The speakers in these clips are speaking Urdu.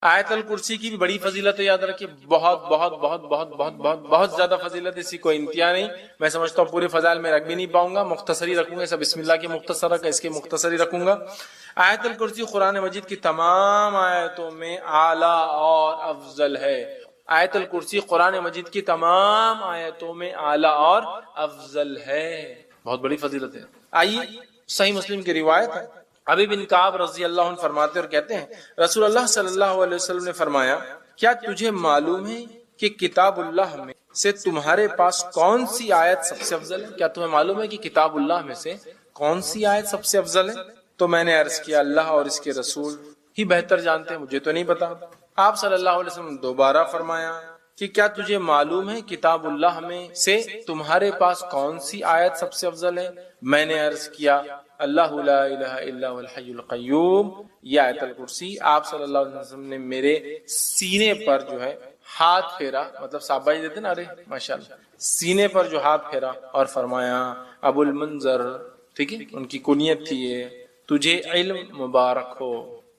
آیت الکرسی کی بھی بڑی فضیلت ہے، یاد رکھیے، بہت بہت بہت بہت بہت بہت بہت زیادہ فضیلت ہے، اسی کوئی انتہا نہیں۔ میں سمجھتا ہوں پورے فضائل میں رکھ بھی نہیں پاؤں گا، مختصری رکھوں گا، سب بسم اللہ کی مختصر رکھا، اس کے مختصری رکھوں گا۔ آیت الکرسی قرآن مجید کی تمام آیتوں میں اعلیٰ اور افضل ہے۔ آیت الکرسی قرآن مجید کی تمام آیتوں میں اعلیٰ اور افضل ہے، بہت بڑی فضیلت ہے۔ آئیے صحیح مسلم کی روایت ہے، ابی بن کعب رضی اللہ عنہ فرماتے اور کہتے ہیں رسول اللہ صلی اللہ علیہ وسلم نے فرمایا، کیا تجھے معلوم ہے کہ کتاب اللہ میں سے تمہارے پاس کون سی آیت سب سے افضل ہے؟ کیا تمہیں معلوم ہے کہ کتاب اللہ میں سے کون سی آیت سب سے افضل ہے؟ تو میں نے عرض کیا اللہ اور اس کے رسول ہی بہتر جانتے ہیں، مجھے تو نہیں پتا۔ آپ صلی اللہ علیہ وسلم نے دوبارہ فرمایا کہ کیا تجھے معلوم ہے کتاب اللہ میں سے تمہارے پاس کون سی آیت سب سے افضل ہے؟ میں نے عرض کیا اللہ لا الہ الا هو الحی القیوم، یہ آیت الکرسی۔ آپ صلی اللہ علیہ وسلم نے میرے سینے پر جو ہے ہاتھ پھیرا، مطلب صحابہ دیتے نا، ارے ماشاءاللہ، سینے پر جو ہاتھ پھیرا اور فرمایا ابو المنذر، ٹھیک ہے، ان کی کنیت تھی یہ، تجھے علم مبارک ہو۔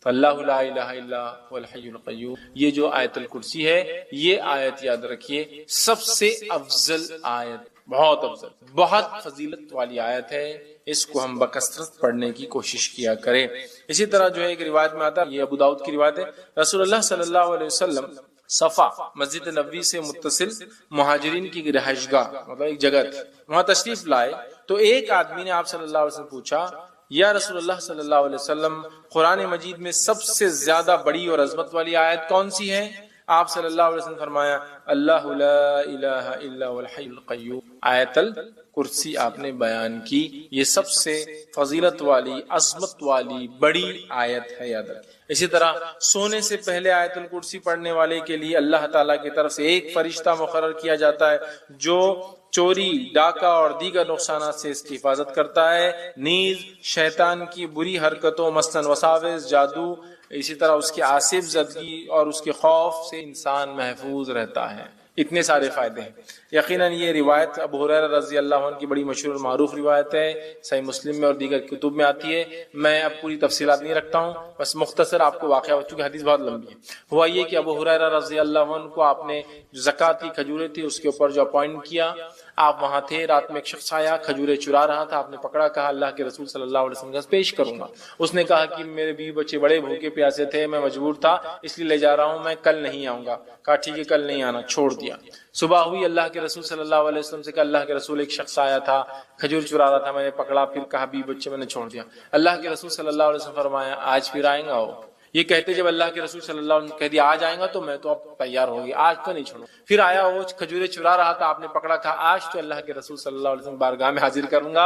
اللہ لا الہ الا هو الحی القیوم، یہ جو آیت الکرسی ہے، یہ آیت یاد رکھیے سب سے افضل آیت، بہت افضل، بہت فضیلت والی آیت ہے، اس کو ہم بکثرت پڑھنے کی کوشش کیا کریں۔ اسی طرح جو ہے ایک روایت میں آتا ہے، یہ ابو داؤد کی روایت ہے، رسول اللہ صلی اللہ علیہ وسلم صفا مسجد نبوی سے متصل مہاجرین کی رہائش گاہ، مطلب ایک جگہ تھی، وہاں تشریف لائے تو ایک آدمی نے آپ صلی اللہ علیہ وسلم پوچھا، یا رسول اللہ صلی اللہ علیہ وسلم قرآن مجید میں سب سے زیادہ بڑی اور عظمت والی آیت کون سی ہے؟ آپ صلی اللہ علیہ وسلم فرمایا اللہ لا الہ الا هو الحی القیوم، آیت الکرسی آپ نے بیان کی، یہ سب سے فضیلت والی، عظمت والی بڑی آیت ہے، یاد رکھیں۔ اسی طرح سونے سے پہلے آیت الکرسی پڑھنے والے کے لیے اللہ تعالیٰ کی طرف سے ایک فرشتہ مقرر کیا جاتا ہے جو چوری، ڈاکہ اور دیگر نقصانات سے اس کی حفاظت کرتا ہے، نیز شیطان کی بری حرکتوں مثلاً وساوس، جادو، اسی طرح اس کی آصف زدگی اور اس کے خوف سے انسان محفوظ رہتا ہے۔ اتنے سارے فائدے ہیں۔ یقیناً یہ روایت ابو ہریرہ رضی اللہ عنہ کی بڑی مشہور اور معروف روایت ہے، صحیح مسلم میں اور دیگر کتب میں آتی ہے۔ میں اب پوری تفصیلات نہیں رکھتا ہوں، بس مختصر آپ کو واقعہ، چونکہ حدیث بہت لمبی ہے۔ ہوا یہ کہ ابو ہریرہ رضی اللہ عنہ کو آپ نے جو زکوٰۃ کی کھجوریں تھی اس کے اوپر جو اپوائنٹ کیا، آپ وہاں تھے، رات میں ایک شخص آیا کھجوریں چرا رہا تھا، آپ نے پکڑا، کہا اللہ کے رسول صلی اللہ علیہ وسلم کے پیش کروں گا۔ اس نے کہا کہ میرے بیوی بچے بڑے بھوکے پیاسے تھے، میں مجبور تھا اس لیے لے جا رہا ہوں، میں کل نہیں آؤں گا۔ کہا ٹھیک ہے، کل نہیں آنا، چھوڑ دیا۔ صبح ہوئی، اللہ کے رسول صلی اللہ علیہ وسلم سے کہا اللہ کے رسول ایک شخص آیا تھا کھجور چرا رہا تھا، میں نے پکڑا، پھر کہا بیوی بچے میں نے چھوڑ دیا۔ اللہ کے رسول صلی اللہ علیہ وسلم فرمایا آج پھر آئیں گا وہ؟ یہ کہتے جب اللہ کے رسول صلی اللہ علیہ وسلم کہہ دیا آج آئیں گا تو میں تو اب تیار ہو گیا، آج تو نہیں چھوڑوں۔ پھر آیا وہ کھجوریں چرا رہا تھا، آپ نے پکڑا، کہا آج تو اللہ کے رسول صلی اللہ علیہ وسلم بارگاہ میں حاضر کروں گا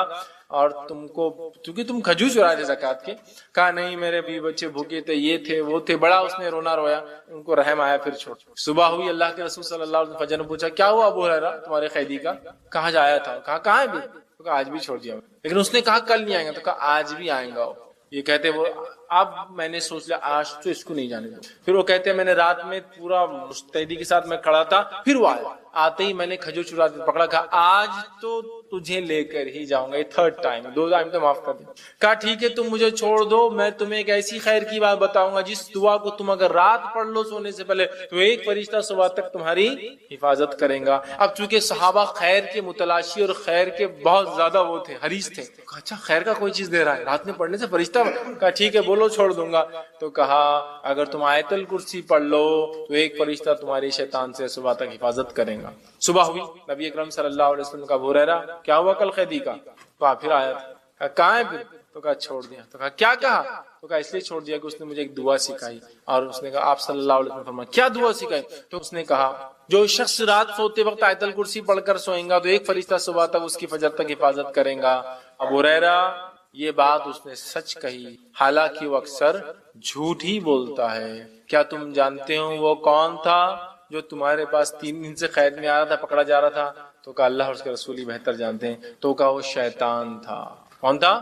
اور تم کو، کیونکہ تم کھجور چرائے تھے زکوٰۃ کے۔ کہا نہیں، میرے بیوی بچے بھوکے تھے، یہ تھے وہ تھے، بڑا اس نے رونا رویا، ان کو رحم آیا، پھر چھوڑ۔ صبح ہوئی، اللہ کے رسول صلی اللہ علیہ وسلم فجر نے پوچھا کیا ہوا ابو ہریرہ تمہارے قیدی کا؟ کہاں جایا تھا؟ کہا کہاں ہے بھی؟ کہا آج بھی چھوڑ دیا، لیکن اس نے کہا کل نہیں آئیں گا، تو کہا آج بھی آئیں گا۔ یہ کہتے وہ اب میں نے سوچ لیا آج تو اس کو نہیں جانے دوں۔ پھر وہ کہتے میں نے رات میں پورا مستعدی کے ساتھ میں کھڑا تھا، پھر وہ آیا، آتے ہی میں نے کھجور چرا پکڑا، کہا آج تو تجھے لے کر ہی جاؤں گا، یہ تھرڈ ٹائم، 2 ٹائم تو معاف کر دیں۔ کہا ٹھیک ہے تم مجھے چھوڑ دو، میں تمہیں ایک ایسی خیر کی بات بتاؤں گا جس دعا کو تم اگر رات پڑھ لو سونے سے پہلے تو ایک فرشتہ صبح تک تمہاری حفاظت کریں گا۔ اب چونکہ صحابہ خیر کے متلاشی اور خیر کے بہت زیادہ وہ تھے، حریص تھے، اچھا خیر کا کوئی چیز دے رہا ہے رات میں پڑھنے سے فرشتہ؟ کہا ٹھیک ہے بولو چھوڑ دوں گا۔ تو کہا اگر تم آیت الکرسی پڑھ لو تو ایک فرشتہ تمہاری شیطان سے صبح تک حفاظت کرے گا۔ صبح ہوئی، نبی اکرم صلی اللہ علیہ وسلم کا ابو ہریرہ کیا ہوا کل قیدی کا؟ تو پھر آیا تھا، کہاں ہے پھر؟ تو کہا چھوڑ دیا۔ تو کہا کیا کہا؟ تو کہا اس لیے چھوڑ دیا کہ اس نے مجھے ایک دعا سکھائی، اور اس نے کہا آپ صلی اللہ علیہ وسلم فرمایا کیا دعا سکھائی؟ تو اس نے کہا جو شخص رات سوتے وقت آیت الکرسی پڑھ کر سوئیں گا تو ایک فرشتہ صبح تک اس کی فجر تک حفاظت کریں گا۔ ابو ہریرہ یہ بات اس نے سچ کہی، حالانکہ وہ اکثر جھوٹ ہی بولتا ہے۔ کیا تم جانتے ہو وہ کون تھا جو تمہارے پاس 3 دن سے قید میں آ رہا تھا، پکڑا جا رہا تھا؟ تو کہا اللہ اور اس کے رسول ہی بہتر جانتے ہیں۔ تو کہا وہ شیطان تھا۔ کون تھا؟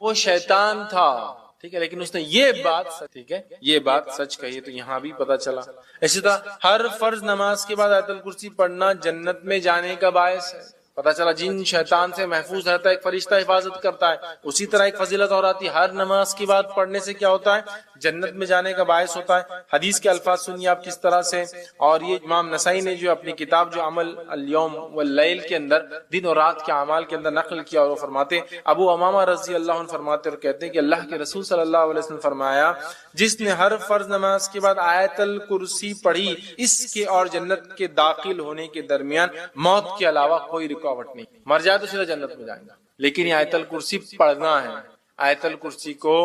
وہ شیطان تھا، ٹھیک ہے، لیکن اس نے یہ بات ٹھیک ہے یہ بات سچ کہی، تو یہاں بھی پتہ چلا۔ اسی طرح ہر فرض نماز کے بعد آیت الکرسی پڑھنا جنت میں جانے کا باعث ہے۔ پتہ چلا جن شیطان سے محفوظ رہتا ہے ایک فرشتہ حفاظت کرتا ہے۔ اسی طرح ایک فضیلت اور آتی ہے، ہر نماز کی بعد پڑھنے سے کیا ہوتا ہے؟ جنت میں جانے کا باعث ہوتا ہے. حدیث کے الفاظ سنیے آپ کس طرح سے. اور یہ امام نسائی نے جو اپنی کتاب جو عمل اليوم واللیل کے اندر دن اور رات کے اعمال کے اندر نقل کیا، اور وہ فرماتے ابو امامہ رضی اللہ عنہ فرماتے اور کہتے ہیں کہ اللہ کے رسول صلی اللہ علیہ وسلم فرمایا جس نے ہر فرض نماز کے بعد آیت الکرسی پڑھی اس کے اور جنت کے داخل ہونے کے درمیان موت کے علاوہ کوئی رکاوٹ نہیں. مر جائے تو سیدھا جنت میں جائیں گا. لیکن یہ آیت الکرسی پڑھنا ہے. آیت الکرسی کو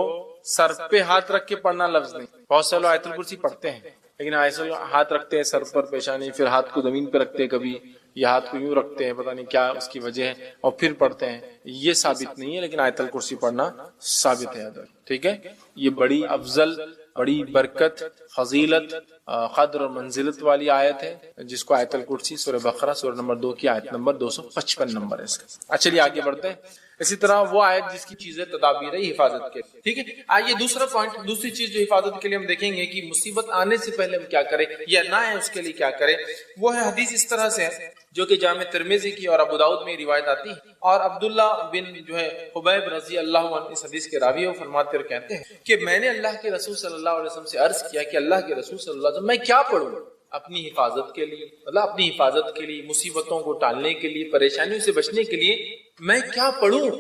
سر پہ ہاتھ رکھ کے پڑھنا لفظ نہیں. بہت سے لوگ آیت الکرسی پڑھتے ہیں لیکن ایسے ہاتھ رکھتے ہیں سر پر پیشانی، پھر ہاتھ کو زمین پہ رکھتے ہیں، کبھی یہ ہاتھ کو یوں رکھتے ہیں، پتہ نہیں کیا اس کی وجہ ہے، اور پھر پڑھتے ہیں. یہ ثابت نہیں ہے، لیکن آیت الکرسی پڑھنا ثابت ہے. ٹھیک ہے، یہ بڑی افضل، بڑی برکت، فضیلت، قدر اور منزلت والی آیت ہے جس کو آیت الکرسی سورہ بقرہ سورہ نمبر 2 کی آیت نمبر 255 نمبر ہے اس کا. اچھا چلیے آگے بڑھتے ہیں. اسی طرح وہ آیت جس کی چیزیں تدابیر ہے حفاظت کے. ٹھیک ہے، آئیے دوسرا پوائنٹ، دوسری چیز جو حفاظت کے لیے ہم دیکھیں گے کہ مصیبت آنے سے پہلے ہم کیا کریں یا نہ ہے اس کے لیے کیا کریں. وہ ہے حدیث اس طرح سے جو کہ جامع ترمذی کی اور ابو داؤد میں روایت آتی ہے، اور عبداللہ بن جو ہے حبیب رضی اللہ عنہ اس حدیث کے راوی، وہ فرماتے اور کہتے ہیں کہ میں نے اللہ کے رسول صلی اللہ علیہ وسلم سے عرض کیا کہ اللہ کے رسول صلی اللہ علیہ وسلم میں کیا پڑھوں اپنی حفاظت کے لیے، مطلب اپنی حفاظت کے لیے، مصیبتوں کو ٹالنے کے لیے، پریشانیوں سے بچنے کے لیے میں کیا پڑھوں.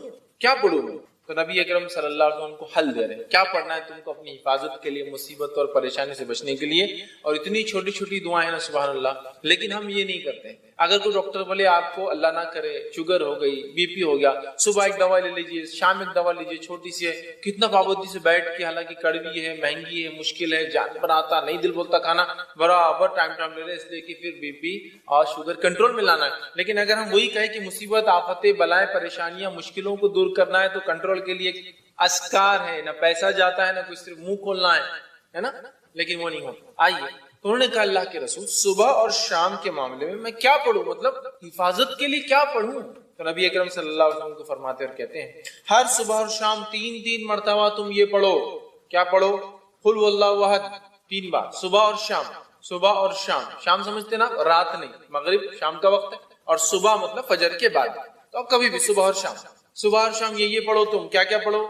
تو نبی اکرم صلی اللہ علیہ وسلم کو حل دے رہے ہیں کیا پڑھنا ہے تم کو اپنی حفاظت کے لیے، مصیبت اور پریشانی سے بچنے کے لیے. اور اتنی چھوٹی چھوٹی دعائیں نا سبحان اللہ، لیکن ہم یہ نہیں کرتے. اگر کوئی ڈاکٹر بولے آپ کو اللہ نہ کرے شوگر ہو گئی، بی پی ہو گیا، صبح ایک دوا لے لیجیے، شام ایک دوا لیجیے، چھوٹی سی ہے، کتنا پابندی سے بیٹھ کے، حالانکہ کڑوی ہے، مہنگی ہے، مشکل ہے، جان بناتا نہیں، دل بولتا کھانا، برابر ٹائم لے رہے، اس لیے کہ پھر بی پی اور شوگر کنٹرول میں لانا ہے. لیکن اگر ہم وہی کہیں کہ مصیبت، آفتیں، بلائیں، پریشانیاں، مشکلوں کو دور کرنا ہے تو کنٹرول کے لیے اذکار ہے، نہ پیسہ جاتا ہے، نہ کوئی صرف منہ کھولنا ہے نا، لیکن وہ نہیں ہوتا. آئیے تو انہوں نے کہا اللہ کے رسول صبح اور شام کے معاملے میں کیا پڑھوں، مطلب حفاظت کے لیے کیا پڑھوں. تو نبی اکرم صلی اللہ علیہ وسلم کو فرماتے اور کہتے ہیں ہر صبح اور شام 3 مرتبہ تم یہ پڑھو. کیا پڑھو؟ قل هو اللہ احد 3 بار صبح اور شام. صبح اور شام، شام سمجھتے نا رات نہیں، مغرب شام کا وقت ہے، اور صبح مطلب فجر کے بعد. تو کبھی بھی صبح اور شام، صبح اور شام یہ پڑھو. تم کیا کیا پڑھو؟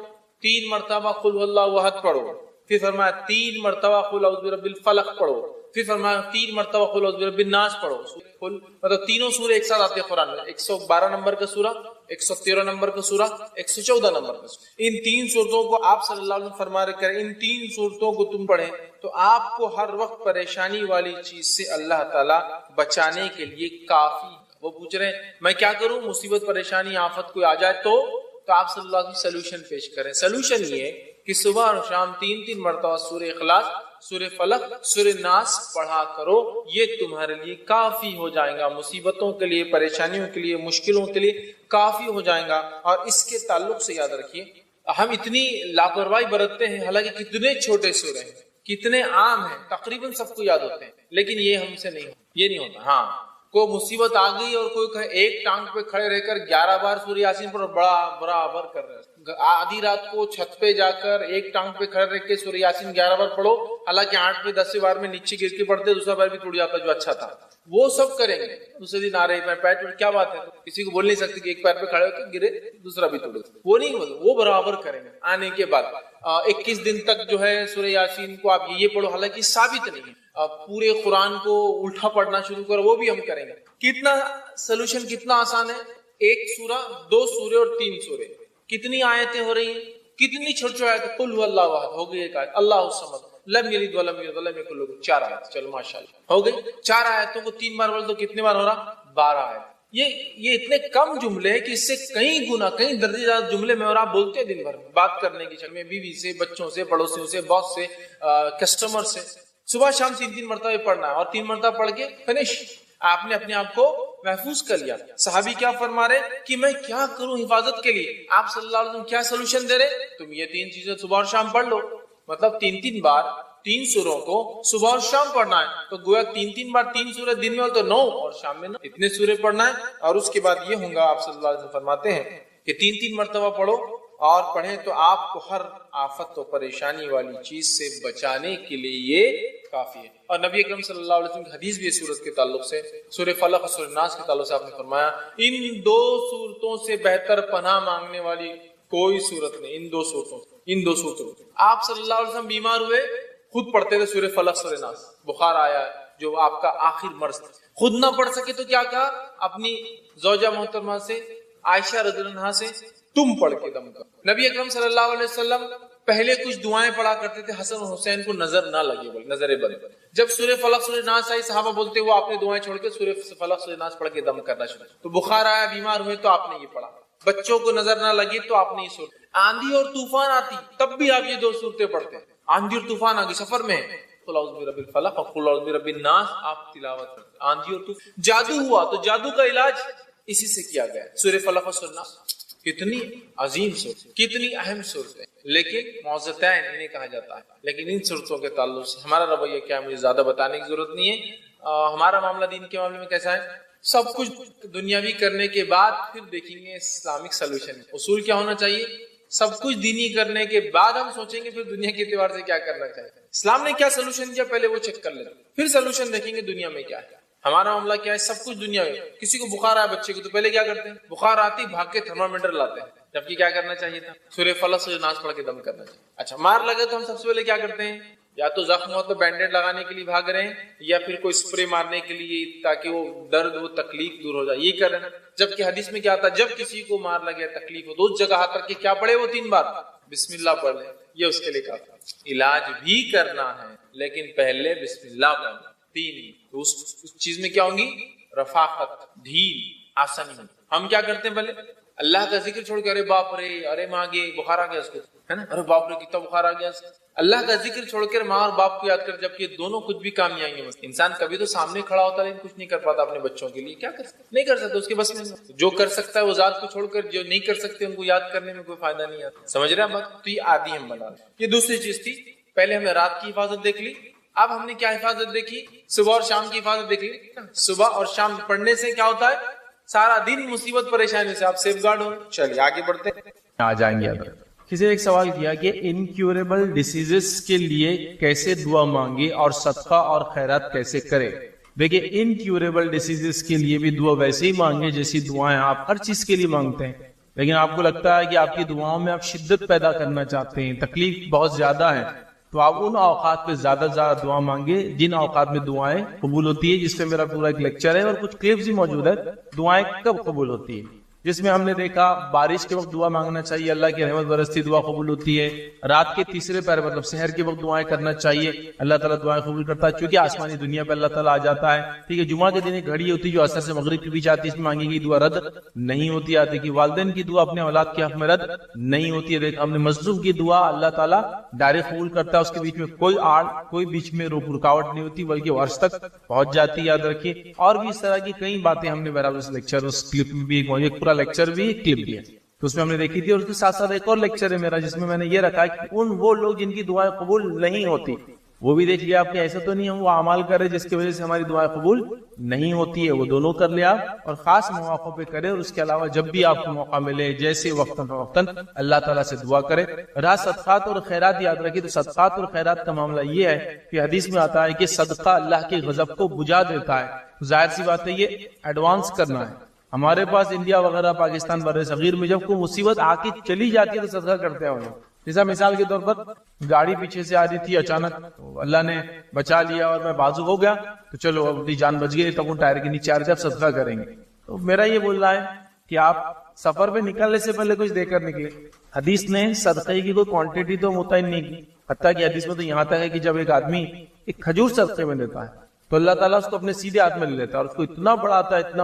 3 مرتبہ قل هو اللہ احد پڑھو. پھر فرمایا 3 مرتبہ قل اعوذ برب الفلق پڑھو. پھر فرمایا 3 مرتبہ قل اعوذ برب الناس پڑھو. مطلب تینوں سورے ایک ساتھ آتے ہیں قرآن میں. 112 نمبر کا سورہ، 113 نمبر کا سورہ، 114 نمبر کا سورہ. ان 3 صورتوں کو آپ صلی اللہ علیہ وسلم فرما رہے کریں، ان 3 صورتوں کو تم پڑھیں تو آپ کو ہر وقت پریشانی والی چیز سے اللہ تعالیٰ بچانے کے لیے کافی. وہ پوچھ رہے ہیں میں کیا کروں، مصیبت، پریشانی، آفت کوئی آ جائے تو آپ صلی اللہ علیہ وسلم سلوشن پیش کریں. سلوشن یہ ہے کہ صبح اور شام 3 مرتبہ سورہ اخلاص، سورہ فلق، سورہ ناس پڑھا کرو. یہ تمہارے لیے کافی ہو جائے گا، مصیبتوں کے لیے، پریشانیوں کے لیے، مشکلوں کے لیے کافی ہو جائے گا. اور اس کے تعلق سے یاد رکھیے ہم اتنی لاپرواہی برتتے ہیں، حالانکہ کتنے چھوٹے سورے ہیں، کتنے عام ہیں، تقریباً سب کو یاد ہوتے ہیں، لیکن یہ ہم سے نہیں ہوتا. یہ نہیں ہوتا. ہاں کوئی مصیبت آ گئی اور کوئی کہے ایک ٹانگ پہ کھڑے رہ کر 11 بار سورہ یاسین پر برابر کر رہے ہیں. آدھی رات کو چھت پہ جا کر ایک ٹانگ پہ کھڑے رہ کے سورہ یاسین 11 بار پڑھو، حالانکہ 8 میں 10 بار میں نیچے گر کے پڑھتے، دوسرا بار بھی ٹوٹ جاتا جو اچھا تھا. وہ سب کریں گے. دوسرے دن آ رہے میں پیر ٹوٹ، کیا بات ہے، کسی کو بول نہیں سکتے کہ ایک پیر پہ کھڑے ہو کے گرے دوسرا بھی ٹوٹے. وہ نہیں ہوتا، وہ برابر کریں گے. آنے کے بعد 21 دن تک جو ہے سورہ یاسین کو آپ یہ پڑھو، حالانکہ ثابت نہیں ہے. پورے قرآن کو الٹا پڑھنا شروع کرو، وہ بھی ہم کریں گے. کتنا سلوشن، کتنا آسان ہے. 1 سورہ، 2 سورے اور 3 سورے. کتنی آیتیں ہو رہی ہیں، کتنی چھوٹی چھوٹی آیتیں. قل هو اللہ احد ہو گئی ایک آیت، اللہ الصمد، لم یلد ولم یولد ولم یکن له 4 آیت. چلو ماشاءاللہ ہو گئی. 4 آیتوں کو 3 بار بول تو کتنے بار ہو رہا؟ 12 آیت. یہ اتنے کم جملے ہیں کہ اس سے کئی گنا، کئی درجے زیادہ جملے میں، اور آپ بولتے ہیں دن بھر میں بات کرنے کی شکل میں، بیوی سے، بچوں سے، پڑوسیوں سے، باس سے، کسٹمر سے. صبح شام 3 مرتبہ پڑھنا ہے، اور 3 مرتبہ پڑھ کے فنش. آپ نے اپنے آپ کو محفوظ کر لیا. صحابی کیا فرما رہے کہ میں کیا کروں حفاظت کے لیے، آپ صلی اللہ علیہ وسلم کیا سلوشن دے رہے؟ تم یہ 3 چیزیں صبح اور شام پڑھ لو. مطلب 3 بار 3 سوروں کو صبح اور شام پڑھنا ہے. تو گویا 3 بار 3 سورے دن میں ہو تو 9، اور شام میں 9، اتنے سورے پڑھنا ہے. اور اس کے بعد یہ ہوں گا، آپ صلی اللہ علیہ وسلم فرماتے ہیں کہ 3 مرتبہ پڑھو اور پڑھیں تو آپ کو ہر آفت و پریشانی والی چیز سے بچانے کے لیے یہ کافی ہے. اور نبی اکرم صلی اللہ علیہ وسلم کی حدیث بھی اس سورت کے تعلق سے، سورہ فلق اور سورہ ناس کے تعلق سے آپ نے فرمایا ان 2 سورتوں سے بہتر پناہ مانگنے والی کوئی سورت نہیں. ان 2 سورتوں سے ان دو صورتوں. آپ صلی اللہ علیہ وسلم بیمار ہوئے, خود پڑھتے تھے سورہ فلق سورہ ناس. بخار آیا جو آپ کا آخر مرض, خود نہ پڑھ سکے تو کیا کہا اپنی زوجہ محترمہ سے, عائشہ رضی اللہ عنہا سے, تم پڑھ کے دم کرو. نبی اکرم صلی اللہ علیہ وسلم پہلے کچھ دعائیں پڑھا کرتے تھے حسن اور حسین کو نظر نہ لگے, بولے نظر بد. جب سورہ فلق سورہ ناس آئی صحابہ بولتے وہ آپ نے دعائیں چھوڑ کے سورہ فلق سورہ ناس پڑھ کے دم کرنا شروع. تو بخار آیا, بیمار ہوئے تو آپ نے یہ پڑھا. بچوں کو نظر نہ لگی تو آپ نے یہ سورت. آندھی اور طوفان آتی تب بھی آپ یہ دو صورتیں پڑھتے ہیں. آندھی اور طوفان آگے سفر میں قل اعوذ برب الفلق اور قل اعوذ برب الناس آپ تلاوت کرتے. آندھی اور طوفان, جادو ہوا تو جادو کا علاج اسی سے کیا گیا. سورہ فلق اور سورہ ناس کتنی عظیم صورت, کتنی اہم صورت ہے, لیکن معوذتین انہیں کہا جاتا ہے. لیکن ان صورتوں کے تعلق سے ہمارا رویہ کیا ہے مجھے زیادہ بتانے کی ضرورت نہیں ہے. ہمارا معاملہ دین کے معاملے میں کیسا ہے, سب کچھ دنیاوی کرنے کے بعد پھر دیکھیں گے اسلامک سولوشن. اصول کیا ہونا چاہیے, سب کچھ دینی کرنے کے بعد ہم سوچیں گے پھر دنیا کے اعتبار سے کیا کرنا چاہیے. اسلام نے کیا سولوشن دیا پہلے وہ چیک کر لیتے, پھر سولوشن دیکھیں گے دنیا میں کیا ہے. ہمارا معاملہ کیا ہے, سب کچھ دنیا میں. کسی کو بخار آیا بچے کو تو پہلے کیا کرتے ہیں, بخار آتی بھاگ کے تھرمامیٹر لاتے ہیں, جبکہ کیا کرنا چاہیے تھا سورہ فلق سورہ ناس پڑھ کے دم کرنا چاہیے. اچھا مار لگے تو ہم سب سے پہلے کیا کرتے ہیں, یا تو زخم ہو تو بینڈیڈ لگانے کے لیے بھاگ رہے ہیں, یا پھر کوئی اسپرے مارنے کے لیے تاکہ وہ درد وہ تکلیف دور ہو جائے, یہ کر رہے ہیں. جبکہ حدیث میں کیا آتا ہے, جب کسی کو مار لگے تکلیف ہو تو اس جگہ ہاتھ رکھ کے کیا پڑھے, وہ 3 بار بسم اللہ پڑھ لیں, یہ اس کے لیے کافی. علاج بھی کرنا ہے لیکن پہلے بسم اللہ پڑھنا. 3 تو اس چیز میں کیا ہوں گی, رفاقت, ڈھیل, آسانی. ہم کیا کرتے ہیں پہلے اللہ کا ذکر چھوڑ کے ارے باپ رے, ارے ماں گے بخار آ گیا اس کو, ہے نا, ارے باپ رے کتنا بخار آ گیا. اللہ کا ذکر چھوڑ کر ماں اور باپ کو یاد کر, جبکہ دونوں کچھ بھی کام نہیں آئیں گے. انسان کبھی تو سامنے کھڑا ہوتا ہے لیکن کچھ نہیں کر پاتا اپنے بچوں کے لیے. کیا کر سکتا, نہیں کر سکتا, اس کے بس میں جو کر سکتا ہے وہ ذات کو چھوڑ کر جو نہیں کر سکتے ان کو یاد کرنے میں کوئی فائدہ نہیں آتا. سمجھ رہے ہیں بات, تو یہ عادی ہم بنا رہے. یہ دوسری چیز تھی. پہلے ہم نے رات کی حفاظت دیکھ لی, اب ہم نے کیا حفاظت دیکھی, صبح اور شام کی حفاظت دیکھ لی. صبح اور شام پڑھنے سے کیا ہوتا ہے, سارا دن مصیبت پریشانی سے آپ سیف گارڈ ہو. چلیے آگے بڑھتے ہیں, آ جائیں گے. کسی نے ایک سوال کیا کہ انکیوریبل ڈیسیزز کے لیے کیسے دعا مانگے اور صدقہ اور خیرات کیسے کرے. دیکھیں انکیوریبل ڈیسیزز کے لیے بھی دعا ویسے ہی مانگے جیسی دعائیں آپ ہر چیز کے لیے مانگتے ہیں. لیکن آپ کو لگتا ہے کہ آپ کی دعاؤں میں آپ شدت پیدا کرنا چاہتے ہیں, تکلیف بہت زیادہ ہے, تو آپ ان اوقات پہ زیادہ سے زیادہ دعا مانگے جن اوقات میں دعائیں قبول ہوتی ہے, جس پہ میرا پورا ایک لیکچر ہے اور کچھ کلپس بھی موجود ہے. دعائیں کب قبول ہوتی ہے, جس میں ہم نے دیکھا بارش کے وقت دعا مانگنا چاہیے, اللہ کی رحمت برستی دعا قبول ہوتی ہے. رات کے تیسرے پہر مطلب سحر کے وقت دعائیں کرنا چاہیے, اللہ تعالیٰ دعائیں قبول کرتا ہے, چونکہ آسمانی دنیا پہ اللہ تعالیٰ آ جاتا ہے. ٹھیک ہے, جمعہ کے دن ایک گھڑی ہوتی ہے جو عصر سے مغرب کے بیچ آتی ہے, اس میں مانگی گئی دعا رد نہیں ہوتی. آتی کہ والدین کی دعا اپنے اولاد کے حق میں رد نہیں ہوتی ہے. دیکھ ہم نے مظلوم کی دعا اللہ تعالیٰ ڈائریکٹ قبول کرتا ہے, اس کے بیچ میں کوئی آڑ کوئی بیچ میں رکاوٹ نہیں ہوتی, بلکہ وہ عرش تک پہنچ جاتی ہے. یاد رکھیے. اور بھی اس طرح کی کئی باتیں ہم نے بہرحال اس لیکچر اس کلپ میں بھی ایک پورا لیکچر بھی کلپ بھی ہے تو اس میں ہم نے دیکھی تھی. اور اس کے ساتھ ساتھ ایک اور لیکچر ہے میرا جس میں نے یہ رکھا ہے کہ وہ لوگ جن کی دعائیں قبول نہیں ہوتی وہ بھی دیکھ لیا آپ کے. ایسا تو نہیں ہم وہ اعمال کرے جس کی وجہ سے ہماری دعائیں قبول نہیں ہوتی ہے, وہ دونوں کر لیا اور خاص مواقع پہ کرے. اور اس کے علاوہ جب بھی آپ کو موقع ملے جیسے وقتاً فوقتاً اللہ تعالیٰ سے دعا کرے. رہا صدقات اور خیرات, یاد رکھیے تو صدقات اور خیرات کا معاملہ یہ ہے کہ حدیث میں آتا ہے کہ صدقہ اللہ کے غضب کو بجھا دیتا ہے. ظاہر سی بات ہے یہ ایڈوانس کرنا ہے. ہمارے پاس انڈیا وغیرہ پاکستان بر صغیر میں جب کوئی مصیبت آ کے چلی جاتی ہے تو صدقہ کرتے ہیں. جیسا مثال کے طور پر گاڑی پیچھے سے آ رہی تھی, اچانک اللہ نے بچا لیا اور میں بازو ہو گیا, تو چلو اپنی جان بچ گئی, تب وہ ٹائر کے نیچے آ رہے تھے, اب صدقہ کریں گے. تو میرا یہ بول رہا ہے کہ آپ سفر پہ نکلنے سے پہلے کچھ دے کر نکلے. حدیث نے صدقے کی کوئی کوانٹٹی تو متعین نہیں کی, حتیٰ کہ حدیث میں تو یہاں تک ہے کہ جب ایک آدمی ایک کھجور صدقے میں دیتا ہے تو اللہ تعالیٰ اس کو اپنے سیدھے ہاتھ میں لے لیتا ہے اور اس کو اتنا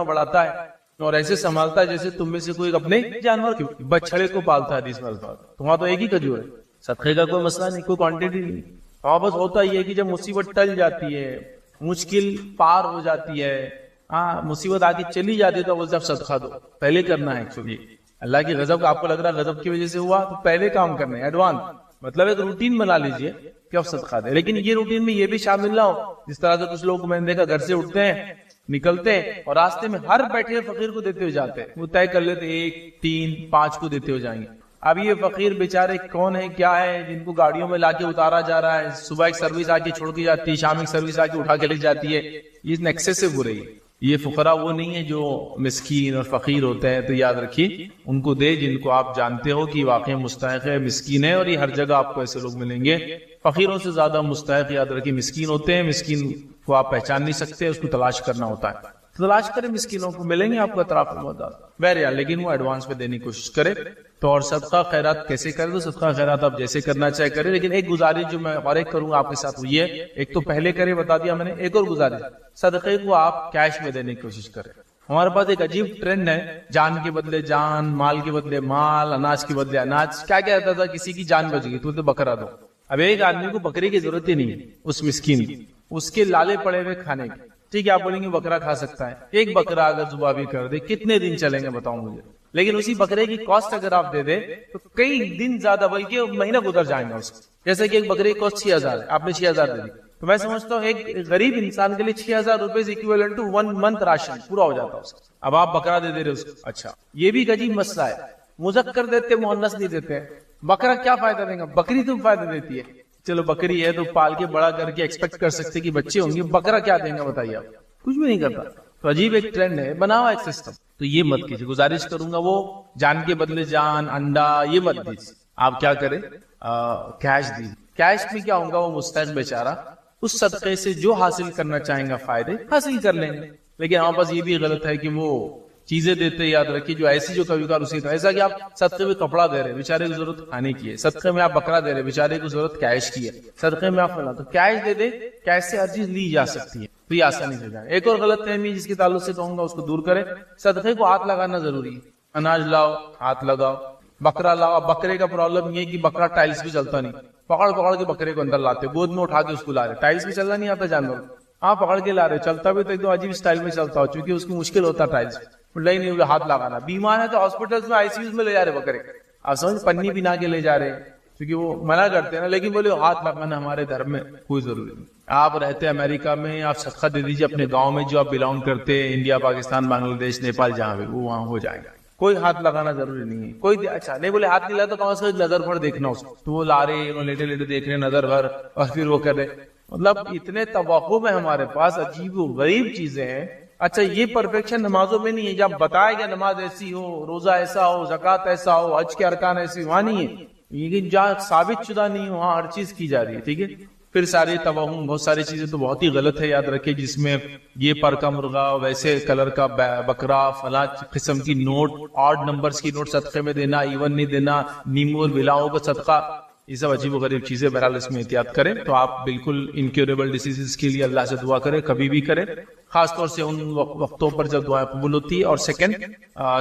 بڑھاتا ہے اور ایسے سنبھالتا ہے جیسے تم میں سے کوئی اپنے جانور بچڑے کو پالتا ہے. حدیث میں تمہارا تو ایک ہی کھجور ہے, صدقے کا کوئی مسئلہ نہیں, کوئی کوانٹٹی نہیں. وہاں بس ہوتا یہ ہے کہ جب مصیبت ٹل جاتی ہے, مشکل پار ہو جاتی ہے, مصیبت آ کے چلی جاتی ہے, تو وہ جب صدقہ دو پہلے کرنا ہے. ایکچولی اللہ کی غضب آپ کو لگ رہا ہے غضب کی وجہ سے ہوا تو پہلے کام کرنا ہے, ایڈوانس. مطلب ایک روٹین بنا لیجئے کہ آپ صدقہ دیں, لیکن یہ روٹین میں یہ بھی شامل نہ ہو جس طرح سے کچھ لوگ میں نے دیکھا گھر سے اٹھتے ہیں نکلتے اور راستے میں ہر بیٹھے فقیر کو دیتے ہوئے جاتے ہیں. وہ طے کر لیتے 1 3 5 کو دیتے ہوئے جائیں گے. اب یہ فقیر بیچارے کون ہے کیا ہے جن کو گاڑیوں میں لا کے اتارا جا رہا ہے, صبح ایک سروس آ کے چھوڑ کے جاتی ہے, شام ایک سروس آ کے اٹھا کے لے جاتی ہے. یہ ایکسیسو ہو رہی ہے, یہ فقراء وہ نہیں ہے جو مسکین اور فقیر ہوتے ہیں، تو یاد رکھیے ان کو دے جن کو آپ جانتے ہو کہ واقعی مستحق ہے، مسکین ہے، اور یہ ہر جگہ آپ کو ایسے لوگ ملیں گے۔ فقیروں سے زیادہ مستحق یاد رکھیے مسکین ہوتے ہیں، مسکین کو آپ پہچان نہیں سکتے، اس کو تلاش کرنا ہوتا ہے، تلاش کرے، مسکینوں کو ملیں گے آپ کو اطراف میں موجود، بہرحال لیکن وہ ایڈوانس میں دینے کی کوشش کرے۔ تو اور صدقہ خیرات کیسے کرے؟ تو صدقہ خیرات آپ جیسے کرنا چاہے کرے، لیکن ایک گزارش جو میں اور ایک کروں گا آپ کے ساتھ وہ یہ ہے، ایک تو پہلے کرے بتا دیا میں نے، ایک اور گزارش، صدقے کو آپ کیش میں دینے کی کوشش کریں۔ ہمارے پاس ایک عجیب ٹرینڈ ہے، جان کے بدلے جان، مال کے بدلے مال، اناج کے بدلے اناج۔ کیا کہتا تھا، کسی کی جان بچ گئی تو بکرا دو۔ اب ایک آدمی کو بکرے کی ضرورت ہی نہیں ہے، اس مسکین کی، اس کے لالے پڑے ہوئے کھانے کے، ٹھیک ہے آپ بولیں گے بکرا کھا سکتا ہے، ایک بکرا اگر ذبح بھی کر دے کتنے دن چلیں گے بتاؤں مجھے؟ لیکن اسی بکرے کی کاسٹ اگر آپ دے دے تو کئی دن زیادہ، بلکہ مہینہ گزر جائیں گا اس کو۔ جیسے کہ ایک بکرے کی کاسٹ 6000 ہے، آپ نے 6000 دے دی، تو میں سمجھتا ہوں ایک غریب انسان کے لیے 6000 روپے ایکویولنٹ ٹو 1 منتھ راشن پورا ہو جاتا ہے اس کا۔ اب آپ بکرا دے رہے اس کو، اچھا یہ بھی ایک عجیب مسئلہ ہے، مذکر دیتے مؤنث نہیں دیتے۔ بکرا کیا فائدہ دے گا؟ بکری تو فائدہ دیتی ہے، چلو بکری ہے تو پال کے بڑا کر کے ایکسپیکٹ کر سکتے کہ بچے ہوں گے، بکرا کیا دیں گا بتائیے آپ؟ کچھ بھی نہیں کرتا۔ تو عجیب ایک ٹرینڈ ہے، بنا ہوا ایک سسٹم، تو یہ مت کیجیے، گزارش کروں گا وہ جان کے بدلے جان، انڈا، یہ مت دیجیے، آپ کیا کریں کیش دیجیے۔ کیش میں کیا ہوگا، وہ مستحق بیچارہ اس صدقے سے جو حاصل کرنا چاہیں گا فائدے حاصل کر لیں گے۔ لیکن ہمارے پاس یہ بھی غلط ہے کہ وہ چیزیں دیتے، یاد رکھیے جو ایسی جو کبھی کبھار اسی طرح، ایسا کہ آپ صدقے میں کپڑا دے رہے بیچارے کو ضرورت کھانے کی ہے، صدقے میں آپ بکرا دے رہے بیچارے کو ضرورت کیش کی ہے، صدقے میں آپ فلاں، تو کیش دے دے، کیش سے ہر چیز لی جا سکتی ہے، تو یہ آسانی سے جائے۔ ایک اور غلط فہمی جس کے تعلق سے کہوں گا اس کو دور کرے، صدقے کو ہاتھ لگانا ضروری ہے، اناج لاؤ ہاتھ لگاؤ، بکرا لاؤ۔ اب بکرے کا پرابلم یہ ہے کہ بکرا ٹائلس پہ چلتا نہیں، پکڑ پکڑ کے بکرے کو اندر لاتے، گود میں اٹھا کے اس کو لا رہے، ٹائلس پہ چلنا نہیں آتا جانور، آپ پکڑ کے لا رہے، چلتا بھی تو ایک دم عجیب اسٹائل میں چلتا ہو، چونکہ اس کو مشکل ہوتا ٹائلس نہیں ہاتھ لگانا۔ بیمار ہے تو ہاسپٹل میں ICU میں لے جا رہے بکرے، آپ سمجھ پنی بنا کے لے جا رہے، کیونکہ وہ منع کرتے ہیں نا، لیکن بولے ہاتھ لگانا ہمارے دھرم میں کوئی ضروری نہیں۔ آپ رہتے امریکہ میں، آپ صدقہ دے دیجیے اپنے گاؤں میں جو آپ بلانگ کرتے ہیں، انڈیا، پاکستان، بنگلہ دیش، نیپال، جہاں بھی وہ وہاں ہو جائے گا، کوئی ہاتھ لگانا ضروری نہیں ہے۔ کوئی اچھا نہیں بولے ہاتھ نہیں لاتا تو کم از کم نظر بھر دیکھنا اس کو، تو وہ لا رہے لیٹے لیٹے دیکھ رہے نظر بھر، اور پھر وہ کر رہے، مطلب اتنے توقع ہے ہمارے پاس، عجیب و غریب چیزیں ہیں۔ اچھا یہ پرفیکشن نمازوں میں نہیں ہے، جب بتایا گیا نماز ایسی ہو، روزہ ایسا ہو، زکوٰۃ ایسا ہو، حج کے ارکان ایسی، وہاں نہیں ہے، لیکن جہاں ثابت شدہ نہیں ہو وہاں ہر چیز کی جا رہی ہے، ٹھیک ہے۔ پھر سارے توہم، بہت ساری چیزیں تو بہت ہی غلط ہے، یاد رکھے، جس میں یہ پر کا مرغا، ویسے کلر کا بکرا، فلاں قسم کی نوٹ، آڈ نمبرز کی نوٹ صدقے میں دینا، ایون نہیں دینا، نیمبو اور بلاؤں کا صدقہ، یہ سب عجیب و غریب چیزیں، بہرحال اس میں احتیاط کریں۔ تو آپ بالکل انکیوریبل ڈیزیز کے لیے اللہ سے دعا کریں، کبھی بھی کریں، خاص طور سے ان وقتوں پر جب دعائیں قبول ہوتی ہے۔ اور سیکنڈ،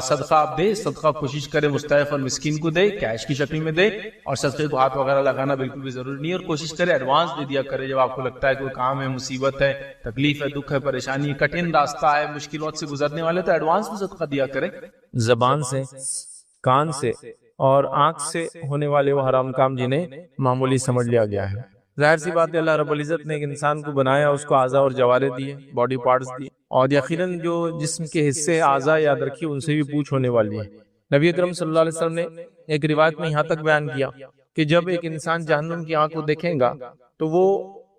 صدقہ آپ دے، صدقہ کوشش کریں مستحق اور مسکین کو دے، کیش کی شکل میں دے، اور صدقے کو ہاتھ وغیرہ لگانا بالکل بھی ضروری نہیں ہے، اور کوشش کریں ایڈوانس دے دیا کرے، جب آپ کو لگتا ہے کوئی کام ہے، مصیبت ہے، تکلیف ہے، دکھ ہے، پریشانی ہے، کٹھن راستہ ہے، مشکلات سے گزرنے والے، تو ایڈوانس میں صدقہ دیا کریں۔ زبان سے، کان سے اور آنکھ سے ہونے والے وہ حرام کام جنہیں معمولی سمجھ لیا گیا ہے۔ ظاہر سی بات ہے، اللہ رب العزت نے ایک انسان کو بنایا، اس کو اعضاء اور جوارے دیے، باڈی پارٹس دیے، اور یقیناً جو جسم کے حصے اعضاء یاد رکھیے ان سے بھی پوچھ ہونے والی ہے۔ نبی اکرم صلی اللہ علیہ وسلم نے ایک روایت میں یہاں تک بیان کیا کہ جب ایک انسان جہنم کی آگ کو دیکھے گا تو وہ